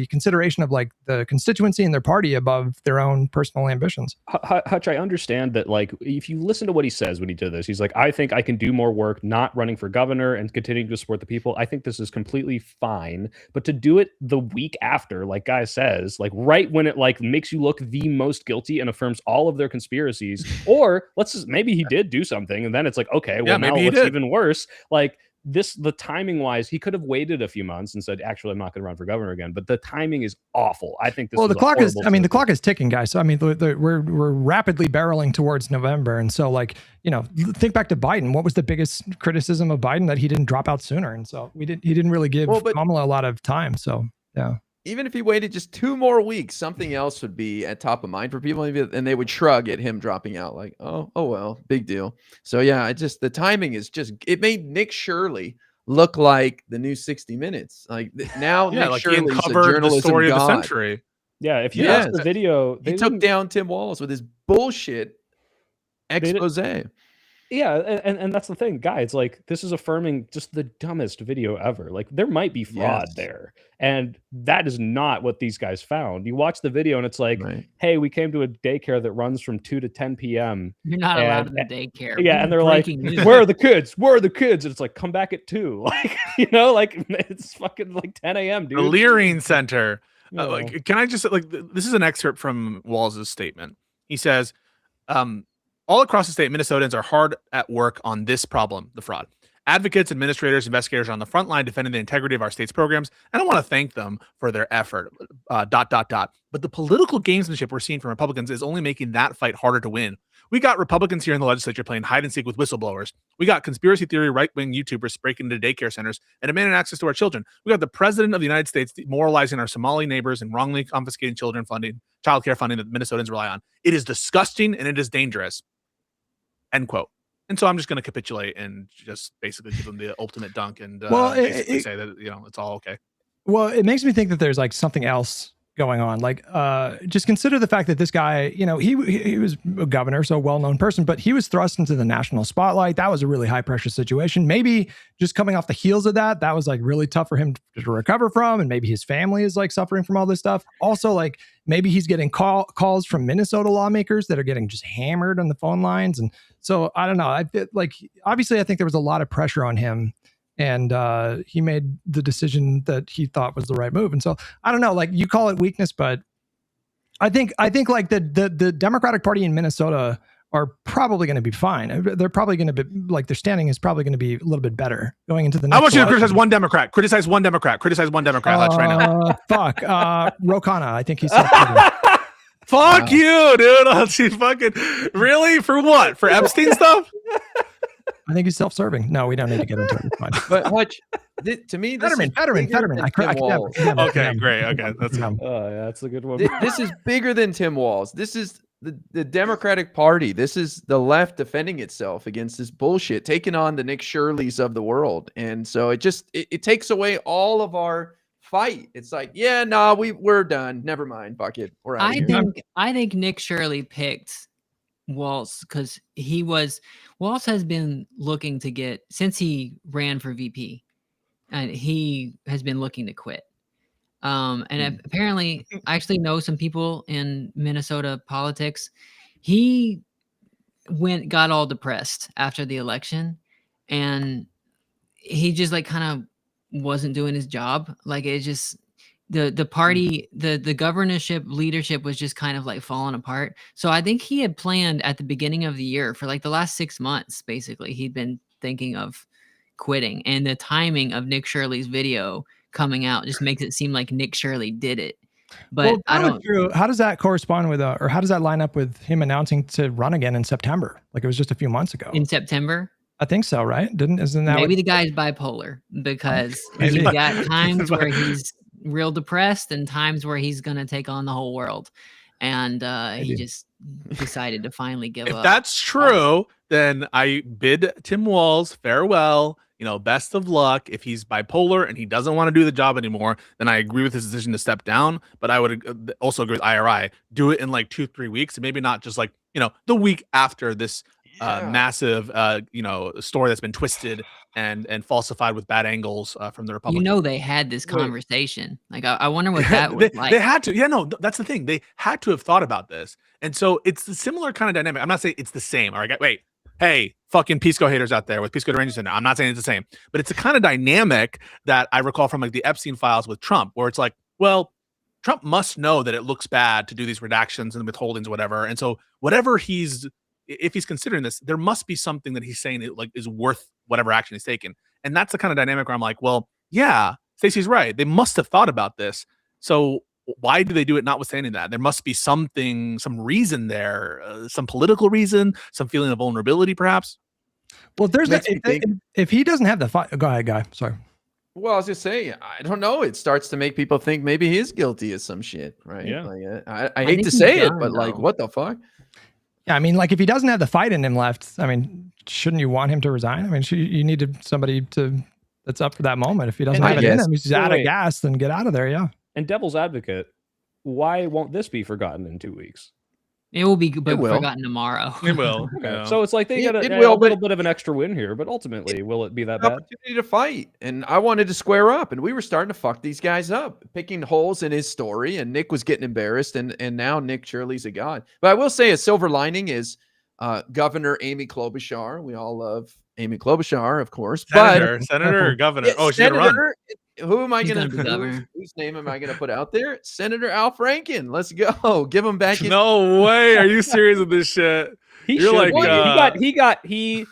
consideration of like the constituency and their party above their own personal ambitions. Hutch, I understand that. Like, if you listen to what he says when he did this, he's like, "I think I can do more work, not running for governor and continuing to support the people." I think this is completely fine, but to do it the week after, like Guy says, like right when it like makes you look the most guilty and affirms all of their conspiracies, or maybe he did do something, and then it's like, okay, well, now what's even worse? Like the timing wise, he could have waited a few months and said, actually, I'm not going to run for governor again. But the timing is awful. I think this. Well, the clock is ticking, guys. So I mean, we're rapidly barreling towards November, and so like, you know, think back to Biden. What was the biggest criticism of Biden? That he didn't drop out sooner, and so he didn't really give Kamala a lot of time. So yeah. Even if he waited just 2 more weeks, something else would be at top of mind for people, and they would shrug at him dropping out like, oh well, big deal. So yeah, the timing is it made Nick Shirley look like the new 60 Minutes. Like now, yeah, Nick like Shirley's he uncovered the story of the century. Yeah, if you watch the video, he took down Tim Walz with his bullshit expose. Yeah, and that's the thing, guys. Like, this is affirming just the dumbest video ever. Like, there might be fraud there, and that is not what these guys found. You watch the video, and it's like, hey, we came to a daycare that runs from 2 to 10 p.m. You're not allowed in the daycare. Yeah, and they're like, where are the kids? Where are the kids? And it's like, come back at 2. Like, you know, like it's fucking like 10 a.m., dude. The Leering Center. Like, can I just like this is an excerpt from Walz's statement. He says, all across the state, Minnesotans are hard at work on this problem, the fraud. Advocates, administrators, investigators are on the front line defending the integrity of our state's programs, and I want to thank them for their effort. ... But the political gamesmanship we're seeing from Republicans is only making that fight harder to win. We got Republicans here in the legislature playing hide and seek with whistleblowers. We got conspiracy theory right-wing YouTubers breaking into daycare centers and demanding access to our children. We got the president of the United States demoralizing our Somali neighbors and wrongly confiscating child care funding that Minnesotans rely on. It is disgusting and it is dangerous. End quote. And so I'm just going to capitulate and just basically give them the ultimate dunk and basically say that, you know, it's all okay. Well, it makes me think that there's like something else going on. Like, just consider the fact that this guy, you know, he was a governor, so a well-known person, but he was thrust into the national spotlight. That was a really high pressure situation. Maybe just coming off the heels of that was like really tough for him to recover from. And maybe his family is like suffering from all this stuff. Also, like maybe he's getting calls from Minnesota lawmakers that are getting just hammered on the phone lines. And so I don't know. Obviously I think there was a lot of pressure on him. And he made the decision that he thought was the right move. And so I don't know, like you call it weakness, but I think like the Democratic Party in Minnesota are probably going to be fine. They're probably going to be like their standing is probably going to be a little bit better going into the next. I want you to criticize one Democrat. Criticize one Democrat. Criticize one Democrat. Let's right now. Fuck. Ro Khanna. I think he's. Fuck you, dude. She fucking really for what? For Epstein stuff? I think he's self-serving. No, we don't need to get into it. It's fine. But Hutch, to me, this Fetterman. is bigger than Tim Walz. Okay, great. Okay, that's Yeah, that's a good one. This is bigger than Tim Walz. This is the Democratic Party. This is the left defending itself against this bullshit, taking on the Nick Shirleys of the world. And so it takes away all of our fight. It's like, yeah, no, we're done. Never mind. Fuck it. We're out of here. I think Nick Shirley picked Walz because Walz has been looking to get, since he ran for VP, and he has been looking to quit. And apparently, I actually know some people in Minnesota politics. He got all depressed after the election, and he just like kind of wasn't doing his job. Like it just the party, the governorship leadership was just kind of like falling apart. So I think he had planned at the beginning of the year for like the last 6 months, basically, he'd been thinking of quitting, and the timing of Nick Shirley's video coming out just makes it seem like Nick Shirley did it. But I don't. How does that correspond with, or how does that line up with him announcing to run again in September? Like it was just a few months ago. In September? I think so, right? Isn't that maybe the guy's bipolar, because he's got times where he's real depressed and times where he's gonna take on the whole world, and he just decided to finally give up. If that's true, then I bid Tim Walz farewell. Best of luck. If he's bipolar and he doesn't want to do the job anymore, then I agree with his decision to step down. But I would also agree with IRI. Do it in like 2-3 weeks, and maybe not just like the week after this massive story that's been twisted and falsified with bad angles from the Republicans. They had this conversation. Like I wonder what that was like. They had to. Yeah, no, that's the thing. They had to have thought about this, and so it's a similar kind of dynamic. I'm not saying it's the same. All right, wait. Hey, fucking Pisco haters out there with Pisco Ranger Center. I'm not saying it's the same, but it's a kind of dynamic that I recall from like the Epstein files with Trump, where it's like, well, Trump must know that it looks bad to do these redactions and withholdings, whatever. And so whatever if he's considering this, there must be something that he's saying that like is worth whatever action he's taken. And that's the kind of dynamic where I'm like, well, yeah, Stacey's right. They must have thought about this. So why do they do it notwithstanding that? There must be some reason there, some political reason, some feeling of vulnerability, perhaps. Well, if he doesn't have the fight, go ahead, guy. Sorry. Well, I was just saying, I don't know. It starts to make people think maybe he is guilty of some shit, right? Yeah. Like, I hate to say it, but like, what the fuck? Yeah, I mean, like if he doesn't have the fight in him left, I mean, shouldn't you want him to resign? I mean, you needed somebody that's up for that moment. If he doesn't have it in him, he's out of gas, then get out of there. Yeah. And devil's advocate, why won't this be forgotten in 2 weeks? It will be forgotten tomorrow. It will. Okay. Yeah. So it's like they got a little bit of an extra win here, but ultimately, will it be that bad? Opportunity to fight, and I wanted to square up, and we were starting to fuck these guys up, picking holes in his story, and Nick was getting embarrassed, and now Nick Shirley's a god. But I will say a silver lining is Governor Amy Klobuchar. We all love Amy Klobuchar, of course. Senator or governor? Yeah, she's gonna run. Who am I going to whose name am I going to put out there? Senator Al Franken. Let's go. Give him back. No way. Are you serious with this shit? You're like, he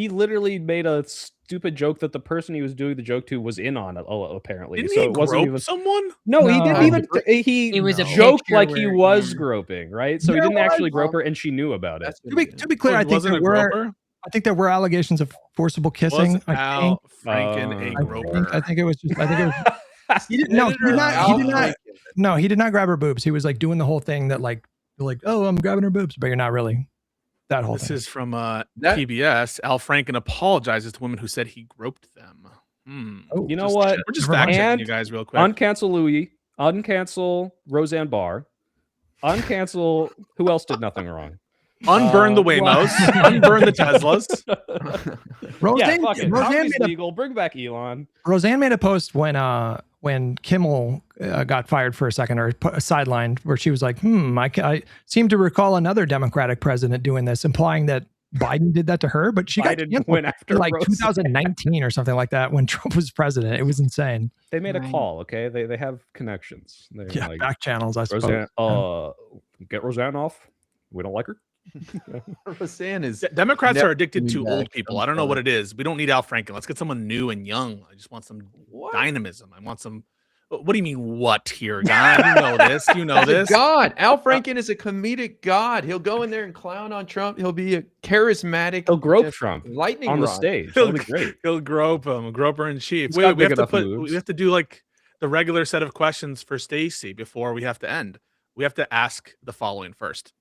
literally made a stupid joke that the person he was doing the joke to was in on it, apparently. Didn't so he it wasn't grope even someone. No, he didn't even. It was a joked picture like he where- was groping, right? So he There didn't actually was- grope her, and she knew about it. To be clear, I think there were allegations of forcible kissing. Was Al Franken a groper? I think it was just. He did not. No, he did not grab her boobs. He was like doing the whole thing that like, oh, I'm grabbing her boobs, but you're not really. That whole This thing. is from PBS. Al Franken apologizes to women who said he groped them. Oh, You know what? We're just fact checking you guys real quick. Uncancel Louis. Uncancel Roseanne Barr. Uncancel. Who else did nothing wrong? Unburn the Waymos. Unburn the Teslas. Roseanne, fuck it. Roseanne Comedy's made legal. Bring back Elon. Roseanne made a post when Kimmel got fired for a second or sidelined, where she was like, I seem to recall another Democratic president doing this, implying that Biden did that to her, but she got canceled went after like Roseanne. 2019 or something like that when Trump was president. It was insane. They made a call, okay? They have connections. They're Yeah, back channels, I suppose. Roseanne, get Roseanne off. We don't like her. Roseanne is Democrats are addicted to old people. I don't know what it is. We don't need Al Franken. Let's get someone new and young. I just want some dynamism. I want some What do you mean, what here, guy? You know this. You know He's a this. god. Al Franken is a comedic god. He'll go in there and clown on Trump. He'll be a charismatic. He'll grope just Trump lightning on the rod. stage. He'll, That'll be great. he'll grope him, groper in chief. He's Wait, got we big have to enough put. moves. We have to do like the regular set of questions for Stacy before we have to end. We have to ask the following first.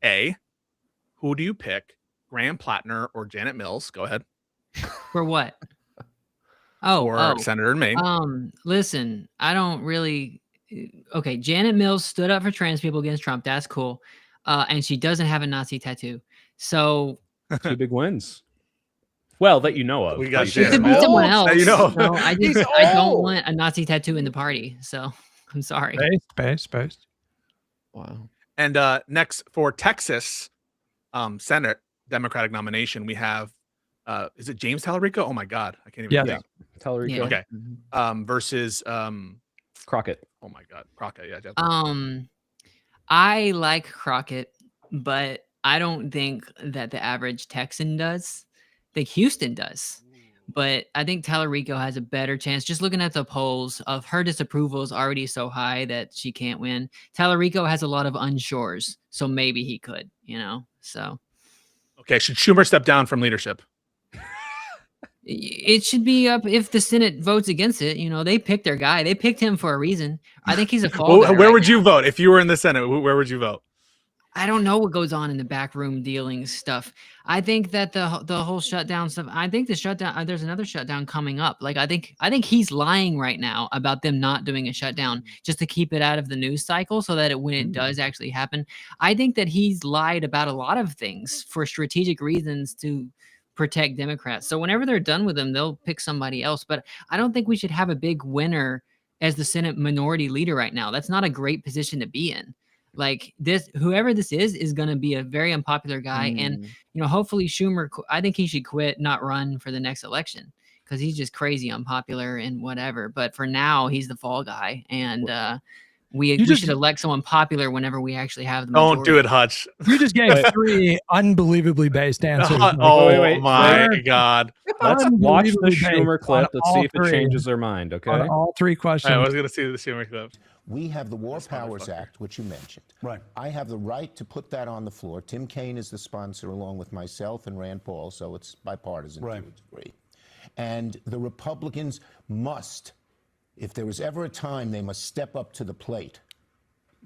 A, who do you pick, Graham Plattner or Janet Mills? Go ahead. For what? Oh, Or Senator in Maine. Listen, I don't really. Okay, Janet Mills stood up for trans people against Trump. That's cool. And she doesn't have a Nazi tattoo. So 2 big wins. Well, that you know of. We got it Janet could be Mills. someone Now else. you know. So I He's don't old. want a Nazi tattoo in the party. So I'm sorry. Space. Wow. And next for Texas Senate Democratic nomination, we have is it James Tallarico? Oh my God, I can't even Yeah. think. Tellerico. Yeah. Okay. Versus Crockett. oh my God, Crockett. Yeah. Jeff. I like Crockett, but I don't think that the average Texan does. I think Houston does. But I think Tallarico has a better chance. Just looking at the polls, of her disapproval is already so high that she can't win. Tallarico has a lot of unsures, so maybe he could, So Okay, should Schumer step down from leadership? it should be up if the Senate votes against it. They picked their guy. They picked him for a reason. I think he's a fall guy Where right would you now. vote if you were in the Senate? Where would you vote? I don't know what goes on in the backroom dealings stuff. I think that the whole shutdown stuff. I think the shutdown. There's another shutdown coming up. Like I think he's lying right now about them not doing a shutdown just to keep it out of the news cycle, so that when it does actually happen, I think that he's lied about a lot of things for strategic reasons to protect Democrats. So whenever they're done with them, they'll pick somebody else. But I don't think we should have a big winner as the Senate minority leader right now. That's not a great position to be in. Like whoever this is going to be a very unpopular guy. And, hopefully Schumer, I think he should quit, not run for the next election, because he's just crazy unpopular and whatever. But for now, he's the fall guy. And we should elect someone popular whenever we actually have the Don't do majority. it, Hutch. You just gave 3 unbelievably based answers. Oh wait. my God. Let's watch the Unbelievably Schumer based clip. on Let's see all if it 3. changes their mind. Okay. On all 3 questions. I was going to see the Schumer clip. We have the War Powers Act, which you mentioned. Right. I have the right to put that on the floor. Tim Kaine is the sponsor, along with myself and Rand Paul, so it's bipartisan to a degree. And the Republicans must, if there was ever a time they must step up to the plate,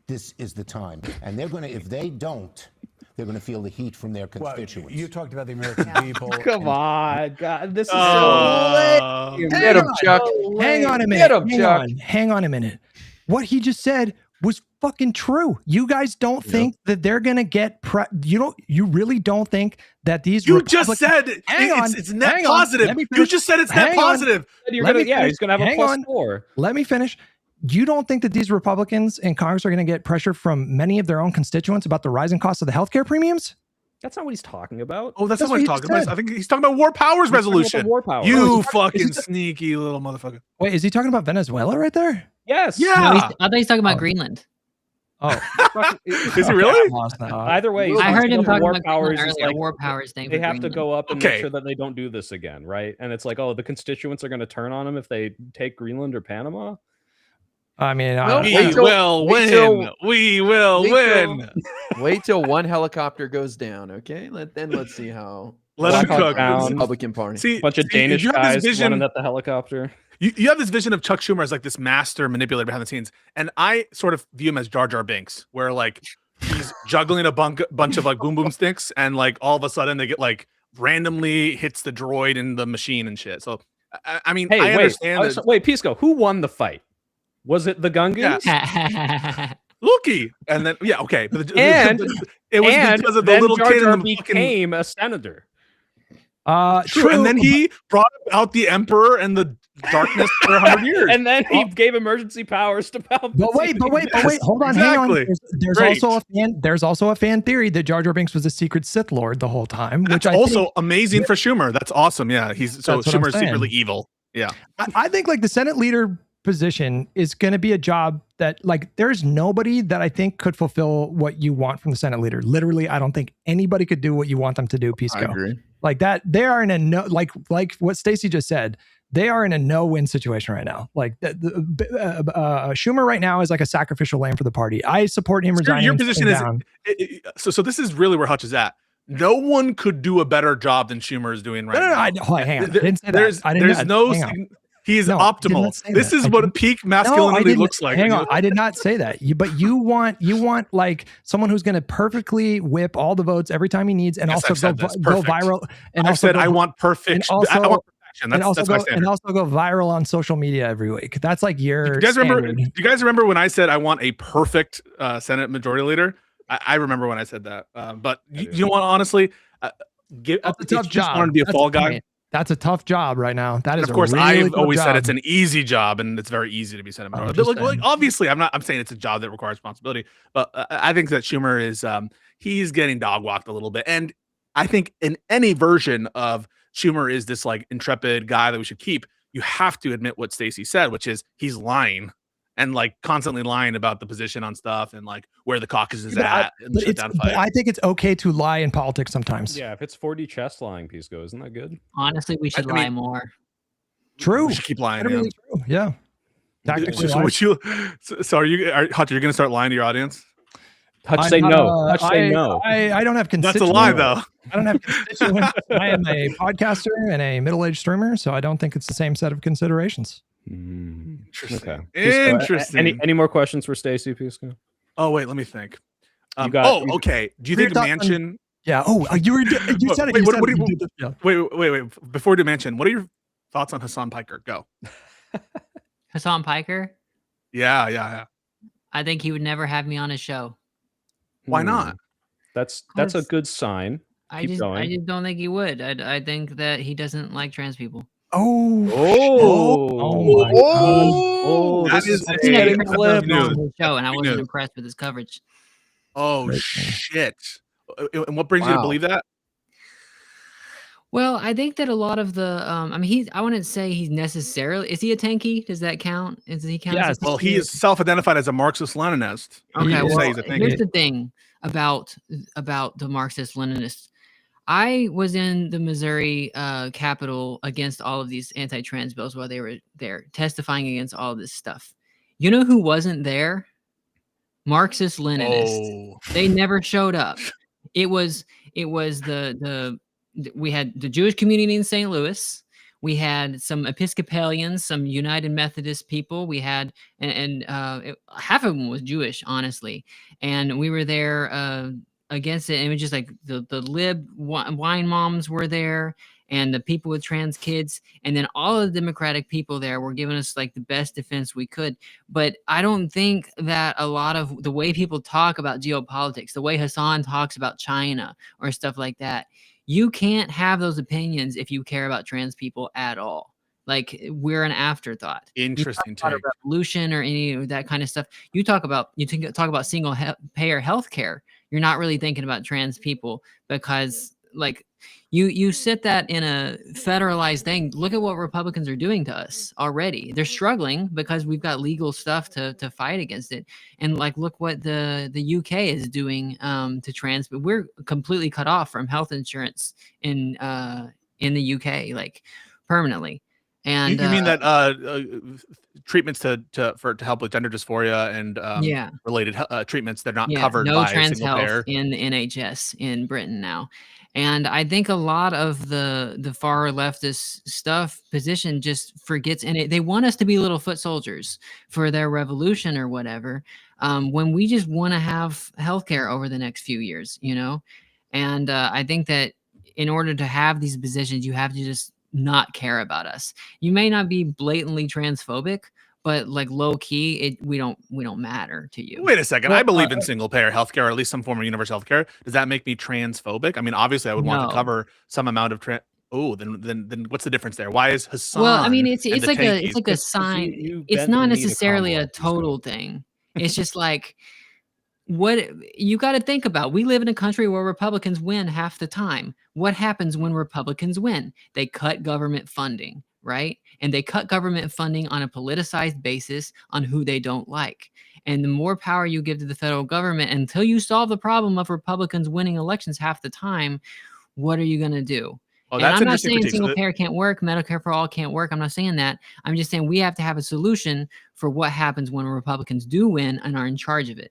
this is the time. And they're going to, if they don't, they're going to feel the heat from their constituents. You talked about the American people. Come on, God. This is Oh. so Get him, Chuck. Hang on a minute. Get him, Chuck. Hang on a minute. What he just said was fucking true. You guys don't think that they're going to get you really don't think that these You just said Hang it's on, net hang on. positive. Let me You finish. just said it's net Hang on. positive. He's Let me going finish. to have a Hang on. +4. Let me finish. You don't think that these Republicans in Congress are going to get pressure from many of their own constituents about the rising cost of the healthcare premiums? That's not what he's talking about. Oh, that's That's not what he's what he talking about. said. I think he's talking about war powers He's talking about the resolution. war powers. You is fucking he- sneaky little motherfucker. Wait, is he talking about Venezuela right there? Yes. Yeah. No, I thought he's talking about Oh. Greenland. Oh, Is he really? Either way, he's I heard him about talking war about powers. Greenland Is earlier, like, war powers thing. they for have to Greenland. go up and Okay. make sure that they don't do this again, right? And it's like, oh, the constituents are going to turn on him if they take Greenland or Panama. I mean, Well, We wait till- will wait win. till- We will wait till- win. Wait till one helicopter goes down, okay? Let's see how. Let him Black Hawk cook. Down. Republican Party. See, A bunch of see, Danish you have guys this vision. running at the helicopter. You have this vision of Chuck Schumer as like this master manipulator behind the scenes, and I sort of view him as Jar Jar Binks, where like he's juggling a bunch of like boom boom sticks, and like all of a sudden they get like randomly hits the droid in the machine and shit. So I mean, Hey, I wait, understand that wait, Pisco, who won the fight? Was it the Gungans? Loki, and then yeah, okay, but And- it was and because of the then little Jar kid Jar in the fucking became a senator. true, and then he brought out the Emperor and the darkness for 100 years. And then he gave emergency powers to Palpatine. But wait, Yes, hold on, hang on. exactly. There's also a fan theory that Jar Jar Binks was a secret Sith Lord the whole time, which That's I also think, amazing for Schumer. That's awesome. Yeah, he's so That's what I'm Schumer's saying. secretly evil. Yeah, I think like the Senate leader position is going to be a job that like there's nobody that I think could fulfill what you want from the Senate leader. Literally, I don't think anybody could do what you want them to do, Pisco. I agree. Like that, they are in a no, like what Stacy just said. they are in a no-win situation right now. Like Schumer right now is like a sacrificial lamb for the party. I support him resigning. Your position is so this is really where Hutch is at. No one could do a better job than Schumer is doing right now. Hang on. I didn't say that. He's optimal. This is what peak masculinity looks like. Hang on. I did not say that. But you want like someone who's going to perfectly whip all the votes every time he needs and also go viral. And I said I want perfect. I want perfection. And also go viral on social media every week. That's like your. Do you guys remember when I said I want a perfect Senate Majority Leader? I remember when I said that. But you know what? Honestly, that's a tough job. Want to be a fall guy. That's a tough job right now. That is, of course, really I've always said it's an easy job, and it's very easy to be Senate Majority. Like, obviously, I'm saying it's a job that requires responsibility, but I think that Schumer is he's getting dog walked a little bit, and I think in any version of Schumer is this like intrepid guy that we should keep. You have to admit what Stacy said, which is he's lying. And like constantly lying about the position on stuff and like where the caucus is at. But I think it's okay to lie in politics sometimes. Yeah, if it's 4D chess lying, Pisco, isn't that good? Honestly, we should lie more. True. We should keep lying. Really true. Yeah. Tactically, so are you going to start lying to your audience? Hutch say no. Hutch say no. I don't have constituents. That's a lie, though. I don't have constituents. I am a podcaster and a middle-aged streamer, so I don't think it's the same set of considerations. Interesting. Okay. Interesting. Any more questions for Stacy, Pisco? Oh wait, let me think. Okay. Do you think the mansion? Yeah. Oh, you said it. Wait. Before we do mansion, what are your thoughts on Hassan Piker? Go. Hassan Piker? Yeah. I think he would never have me on his show. Why not? That's a good sign. I just don't think he would. I think that he doesn't like trans people. That is a clip on the show, and I wasn't impressed with his coverage. Oh shit! And what brings you to believe that? Well, I think that a lot of the, I wouldn't say he's necessarily. Is he a tanky? Does that count? Does he count? Yes. Well, he is self-identified as a Marxist-Leninist. Okay. Well, here's the thing about the Marxist-Leninists. I was in the Missouri Capitol against all of these anti-trans bills while they were there testifying against all of this stuff. You know who wasn't there? Marxist-Leninists. They never showed up. It was we had the Jewish community in St. Louis. We had some Episcopalians, some United Methodist people. We had, half of them was Jewish, honestly. And we were there against it. And it was just like the lib wine moms were there and the people with trans kids. And then all of the Democratic people there were giving us like the best defense we could. But I don't think that a lot of the way people talk about geopolitics, the way Hassan talks about China or stuff like that, you can't have those opinions if you care about trans people at all. Like we're an afterthought. Interesting take. Revolution or any of that kind of stuff. You talk about single payer healthcare. You're not really thinking about trans people because like you sit that in a federalized thing. Look at what Republicans are doing to us already. They're struggling because we've got legal stuff to fight against it. And like, look what the UK is doing to trans, but we're completely cut off from health insurance in the UK, like permanently. And you mean that treatments to help with gender dysphoria and related treatments, they're not covered by trans single health payer in the NHS in Britain now. And I think a lot of the far leftist stuff position just forgets, and they want us to be little foot soldiers for their revolution or whatever, when we just want to have healthcare over the next few years, you know? And I think that in order to have these positions, you have to just not care about us. You may not be blatantly transphobic, but like low key, we don't matter to you. Wait a second. I believe in single payer healthcare, or at least some form of universal healthcare. Does that make me transphobic? I mean, obviously, I would want to cover some amount of then what's the difference there? Why is Hassan? Well, I mean, it's like a sign. It's not necessarily a total thing. It's just like what you got to think about. We live in a country where Republicans win half the time. What happens when Republicans win? They cut government funding, right? And they cut government funding on a politicized basis on who they don't like. And the more power you give to the federal government until you solve the problem of Republicans winning elections half the time, what are you going to do? Oh, And that's I'm an not interesting saying critique. So single payer can't work, Medicare for all can't work. I'm not saying that. I'm just saying we have to have a solution for what happens when Republicans do win and are in charge of it.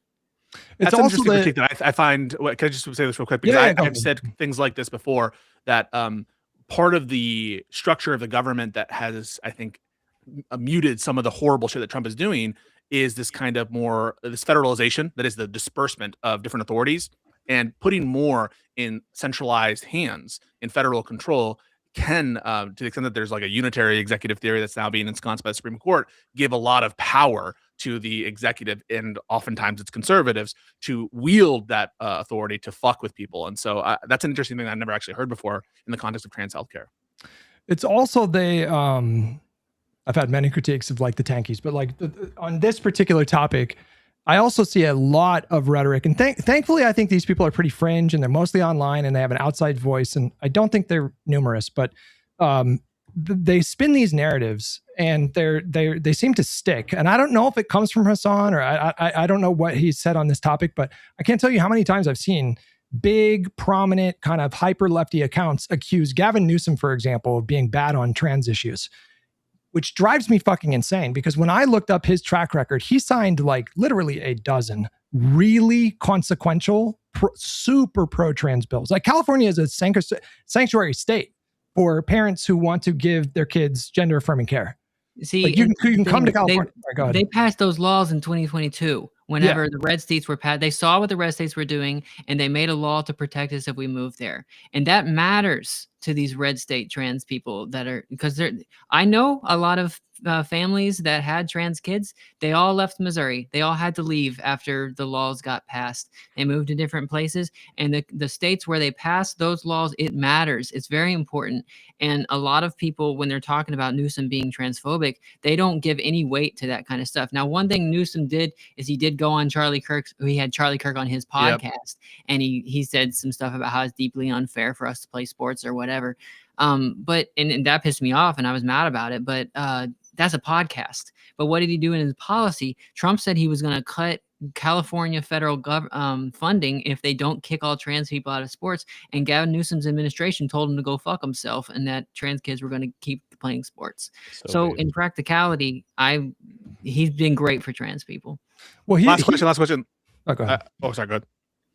It's that's an also interesting the critique that I find. Can I just say this real quick? Because go I've ahead. said things like this before, that part of the structure of the government that has, I think, muted some of the horrible shit that Trump is doing is this kind of more this federalization, that is the disbursement of different authorities, and putting more in centralized hands in federal control can, to the extent that there's like a unitary executive theory that's now being ensconced by the Supreme Court, give a lot of power to the executive, and oftentimes it's conservatives, to wield that authority to fuck with people. And so that's an interesting thing I've never actually heard before in the context of trans healthcare. It's also I've had many critiques of like the tankies, but like on this particular topic, I also see a lot of rhetoric, and thankfully, I think these people are pretty fringe, and they're mostly online, and they have an outside voice, and I don't think they're numerous, but they spin these narratives, and they seem to stick. And I don't know if it comes from Hassan, or I don't know what he said on this topic, but I can't tell you how many times I've seen big, prominent, kind of hyper lefty accounts accuse Gavin Newsom, for example, of being bad on trans issues, which drives me fucking insane, because when I looked up his track record, he signed like literally a dozen really consequential, super pro-trans bills. Like California is a sanctuary state for parents who want to give their kids gender-affirming care. See, like you can come to California. They passed those laws in 2022. Whenever the red states were passed, they saw what the red states were doing, and they made a law to protect us if we move there. And that matters to these red state trans people that are, because I know a lot of families that had trans kids. They all left Missouri. They all had to leave after the laws got passed. They moved to different places, and the states where they passed those laws, it matters. It's very important. And a lot of people, when they're talking about Newsom being transphobic, they don't give any weight to that kind of stuff. Now, one thing Newsom did is he did go on Charlie Kirk's. He had Charlie Kirk on his podcast, and he said some stuff about how it's deeply unfair for us to play sports or whatever. But that pissed me off, and I was mad about it. But that's a podcast. But what did he do in his policy? Trump said he was going to cut California federal funding if they don't kick all trans people out of sports. And Gavin Newsom's administration told him to go fuck himself, and that trans kids were going to keep playing sports. So in practicality, he's been great for trans people. Well, last question. Oh, go ahead. Sorry, go ahead.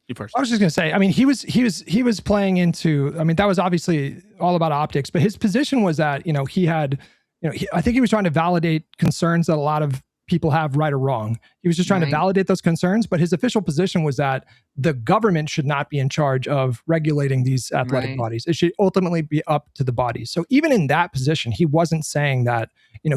You first. I was just going to say, I mean, he was playing into, I mean, that was obviously all about optics, but his position was that, I think he was trying to validate concerns that a lot of people have, right or wrong. He was just trying to validate those concerns, but his official position was that the government should not be in charge of regulating these athletic bodies. It should ultimately be up to the bodies. So even in that position, he wasn't saying that,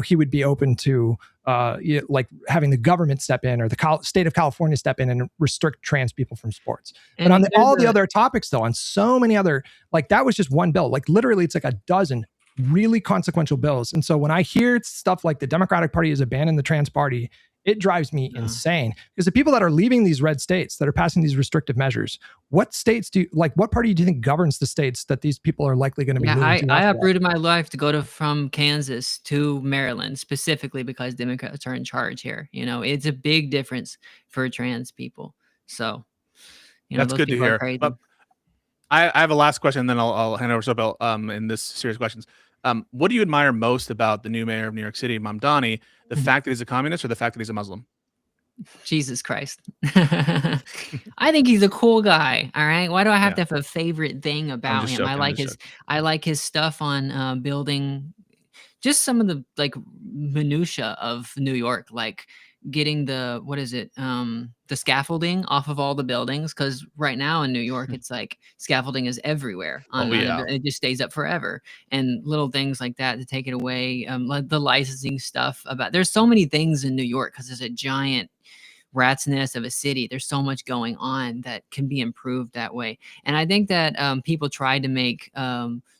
he would be open to like having the government step in, or the state of California step in and restrict trans people from sports. And but on all the other topics, though, on so many other, like that was just one bill. Like literally, it's like a dozen really consequential bills. And so when I hear stuff like the Democratic Party has abandoned the trans party, it drives me insane, because the people that are leaving these red states that are passing these restrictive measures, what party do you think governs the states that these people are likely going to be moving to? I uprooted my life to go from Kansas to Maryland, specifically because Democrats are in charge here. It's a big difference for trans people. So, that's good to hear. But I have a last question, and then I'll hand over to Bill in this series of questions. What do you admire most about the new mayor of New York City, Mamdani? The fact that he's a communist, or the fact that he's a Muslim? Jesus Christ. I think he's a cool guy. All right. Why do I have to have a favorite thing about him? I like his stuff on building just some of the like minutia of New York, like getting the scaffolding off of all the buildings, because right now in New York it's like scaffolding is everywhere it just stays up forever, and little things like that to take it away, like the licensing stuff. There's so many things in New York because it's a giant rat's nest of a city. There's so much going on that can be improved that way. And I think that people tried to make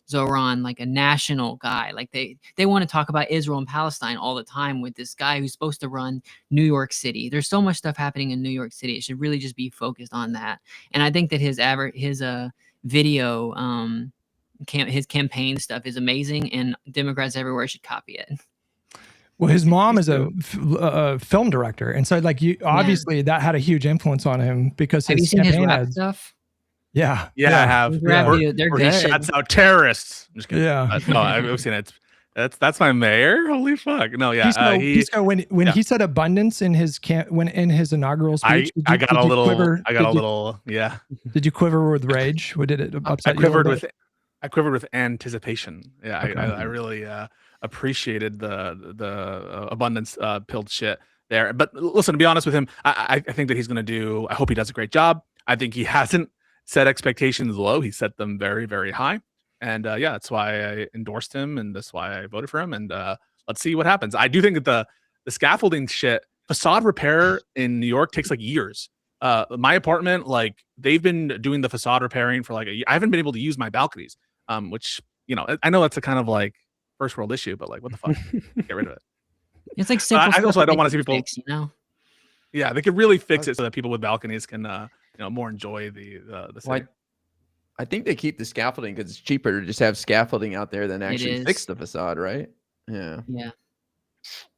Zoran like a national guy. Like they want to talk about Israel and Palestine all the time with this guy who's supposed to run New York City. There's so much stuff happening in New York City. It should really just be focused on that. And I think that his video, his campaign stuff is amazing, and Democrats everywhere should copy it. Well, his mom is a film director, and so obviously that had a huge influence on him, because have you seen his rap stuff? Yeah. Yeah, I have. Grab Where, you. They're where he good. shouts out terrorists. I'm just kidding. Yeah. No, I've seen it. That's my mayor. Holy fuck. No, yeah. Pisco, when yeah. he said abundance in his when in his inaugural speech, I got a little. Yeah. Did you quiver with rage? What did it upset you? I quivered with anticipation. Yeah, Okay. I really appreciated the abundance pilled shit there. But listen, to be honest with him, I think that he's going to do. I hope he does a great job. I think he hasn't set expectations low. He set them very, very high. And yeah, that's why I endorsed him, and that's why I voted for him. And let's see what happens. I do think that the scaffolding shit, facade repair in New York takes like years. My apartment, like they've been doing the facade repairing for like a year. I haven't been able to use my balconies, which I know that's a kind of like first world issue, but like what the fuck, get rid of it. It's like simple. I also don't want to see people. Fix, Yeah, they could really fix it so that people with balconies can more enjoy the city. I think they keep the scaffolding because it's cheaper to just have scaffolding out there than actually fix the facade, right? Yeah. Yeah.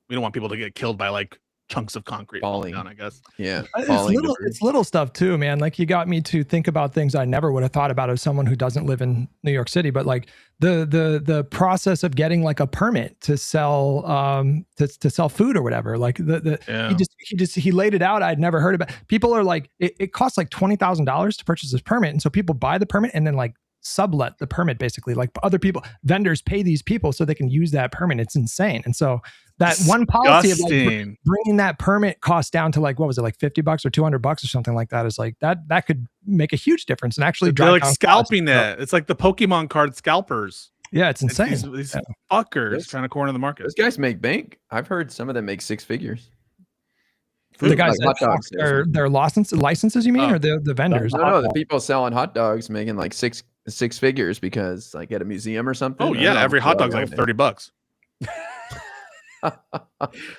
We don't want people to get killed by like chunks of concrete falling down, I guess. Yeah. It's little stuff too, man. Like you got me to think about things I never would have thought about as someone who doesn't live in New York City, but like the process of getting like a permit to sell to sell food or whatever. Like he laid it out. I'd never heard about. People are like, it costs like $20,000 to purchase this permit. And so people buy the permit and then like sublet the permit, basically. Like other people, vendors pay these people so they can use that permit. It's insane. And so that one policy of like bringing that permit cost down to like, what was it, like $50 or $200 or something like that, is like that could make a huge difference and actually they're like scalping it. It's like the Pokemon card scalpers. Yeah, it's insane. These fuckers trying to corner the market. Those guys make bank. I've heard some of them make six figures. The guys that their licenses, you mean, or the vendors? No, the people selling hot dogs making like six figures because like at a museum or something. Oh yeah, every hot dog's like $30.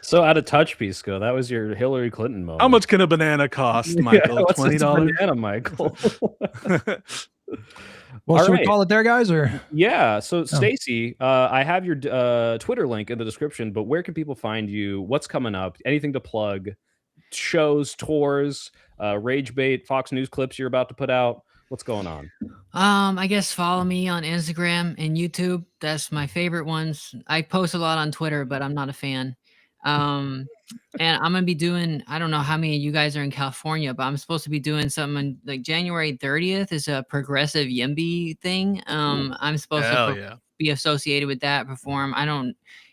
So out of touch, Pisco. That was your Hillary Clinton moment. How much can a banana cost, Michael? $20. Banana, Michael. Well, should we call it there, guys? Or yeah. So Stacy, I have your Twitter link in the description, but where can people find you? What's coming up? Anything to plug? Shows, tours, Rage Bait, Fox News clips you're about to put out. What's going on? I guess follow me on Instagram and YouTube. That's my favorite ones. I post a lot on Twitter, but I'm not a fan. And I'm gonna be doing, I don't know how many of you guys are in California, but I'm supposed to be doing something like January 30th is a progressive Yimby thing. I'm supposed to be associated with that, perform.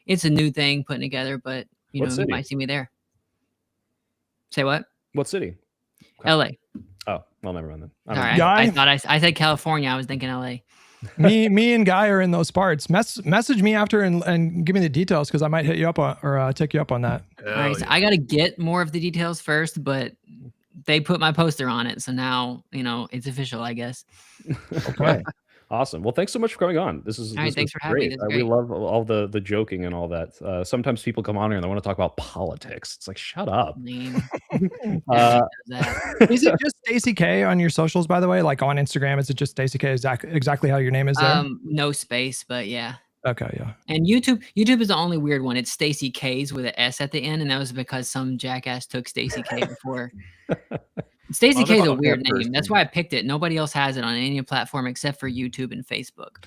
It's a new thing putting together, but you might see me there. Say what? What city? LA. Oh, well, never mind then. All right. I thought I said California. I was thinking LA. me and Guy are in those parts. Message me after and give me the details, because I might hit you up on or take you up on that. All right. So I got to get more of the details first, but they put my poster on it. So now, it's official, I guess. Okay. Awesome. Well, thanks so much for coming on. This is thanks for having me. We love all the joking and all that. Sometimes people come on here and they want to talk about politics. It's like, shut up. Is it just Stacy K on your socials, by the way? Like on Instagram, is it just Stacy K? Exactly how your name is there? No space, but yeah. Okay, yeah. And YouTube is the only weird one. It's Stacy K's with an S at the end, and that was because some jackass took Stacy K before. Stacy K is a weird name. That's why I picked it. Nobody else has it on any platform except for YouTube and Facebook.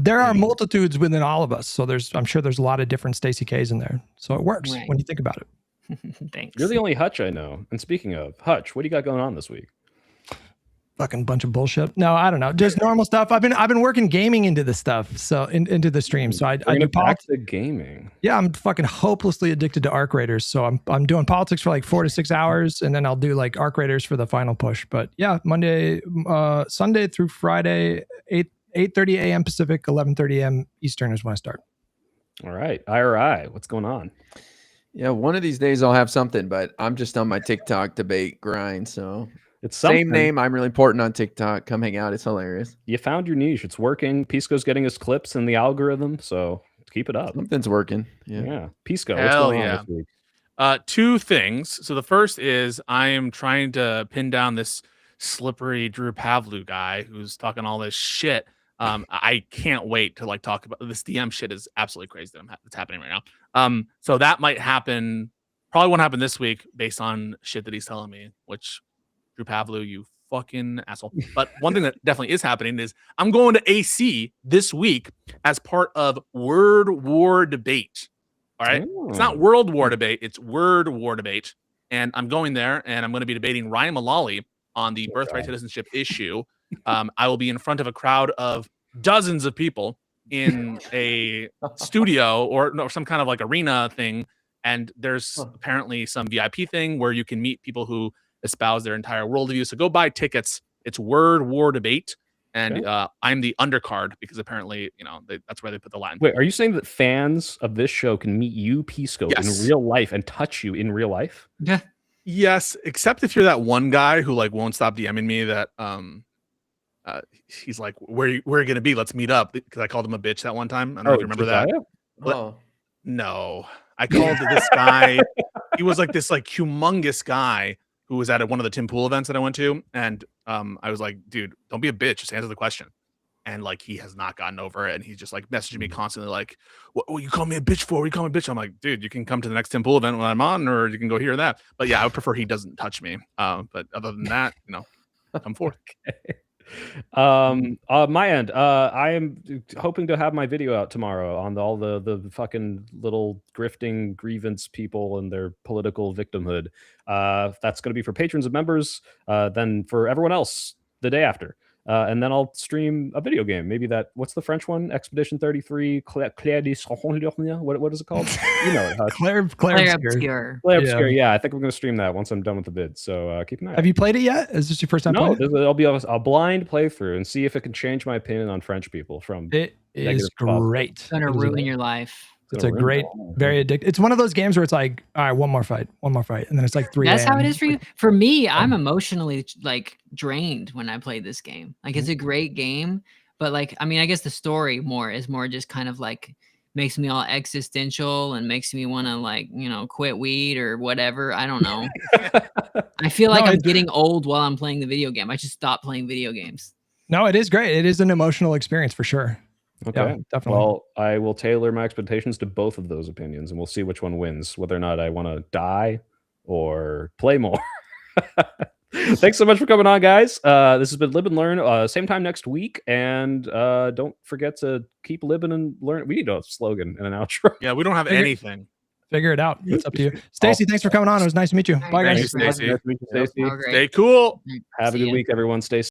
There are multitudes within all of us, so I'm sure there's a lot of different Stacy K's in there. So it works when you think about it. Thanks. You're the only Hutch I know. And speaking of Hutch, what do you got going on this week? Fucking bunch of bullshit. No, I don't know. Just normal stuff. I've been working gaming into this stuff, so into the stream. So I do back to gaming. Yeah, I'm fucking hopelessly addicted to Arc Raiders. So I'm doing politics for like 4 to 6 hours, and then I'll do like Arc Raiders for the final push. But yeah, Sunday through Friday, 8:30 a.m. Pacific, 11:30 a.m. Eastern is when I start. All right, IRI, what's going on? Yeah, one of these days I'll have something, but I'm just on my TikTok debate grind, so. It's something. Same name. I'm really important on TikTok. Come hang out. It's hilarious. You found your niche. It's working. Pisco's getting his clips in the algorithm, so keep it up. Something's working. Yeah. Pisco, what's going on this week? 2 things. So the first is I am trying to pin down this slippery Drew Pavlu guy who's talking all this shit. I can't wait to like talk about this. DM shit is absolutely crazy that's happening right now. So that might happen. Probably won't happen this week based on shit that he's telling me, which Drew Pavlu, you fucking asshole. But one thing that definitely is happening is I'm going to AC this week as part of Word War Debate. All right. It's not World War Debate, it's Word War Debate. And I'm going there and I'm going to be debating Ryan Mullally on the birthright citizenship issue. I will be in front of a crowd of dozens of people in a studio or some kind of like arena thing. And there's apparently some VIP thing where you can meet people who espouse their entire worldview. So go buy tickets. It's Word War Debate. And I'm the undercard because apparently, that's where they put the line. Wait, are you saying that fans of this show can meet you, Pisco, in real life and touch you in real life? Yeah. Yes, except if you're that one guy who like won't stop DMing me that he's like, where are you gonna be? Let's meet up, because I called him a bitch that one time. I don't know if you remember that. No, I called this guy. He was like this humongous guy who was at one of the Tim Pool events that I went to, and I was like, dude, don't be a bitch, just answer the question. And like he has not gotten over it, and he's just like messaging me constantly like, what you call me a bitch for? What you call me a bitch? I'm like, dude, you can come to the next Tim Pool event when I'm on, or you can go here or that. But yeah, I would prefer he doesn't touch me. But other than that, come forth. My end, I am hoping to have my video out tomorrow on all the fucking little grifting grievance people and their political victimhood. That's going to be for patrons and members. Then for everyone else, the day after. And then I'll stream a video game. Maybe what's the French one? Expedition 33, Claire de what is it called? You know it. Claire Obscure. Claire Obscure. Yeah, I think we're going to stream that once I'm done with the vid. So keep an eye out. Have you played it yet? Is this your first time playing it? I'll be a blind playthrough and see if it can change my opinion on French people. It is great. It's going to ruin your life. It's a great, very addictive. It's one of those games where it's like, all right, one more fight, and then it's like 3 That's a.m. how it is for you. For me, I'm emotionally like drained when I play this game. Like it's a great game, but like I guess the story is more just kind of like makes me all existential and makes me want to like quit weed or whatever. I don't know. I feel like I'm getting old while I'm playing the video game. I should stop playing video games. No, it is great. It is an emotional experience for sure. Okay, yeah, definitely. Well, I will tailor my expectations to both of those opinions, and we'll see which one wins, whether or not I want to die or play more. Thanks so much for coming on, guys. This has been Live and Learn. Same time next week, and don't forget to keep living and learn. We need a slogan and an outro. Yeah, we don't have anything. Figure it out. It's up to you. Stacy, thanks for coming on. It was nice to meet you. Bye, guys. Stacey. Nice to meet you, Stacy. Stay cool. Have a good week, everyone. Stay safe.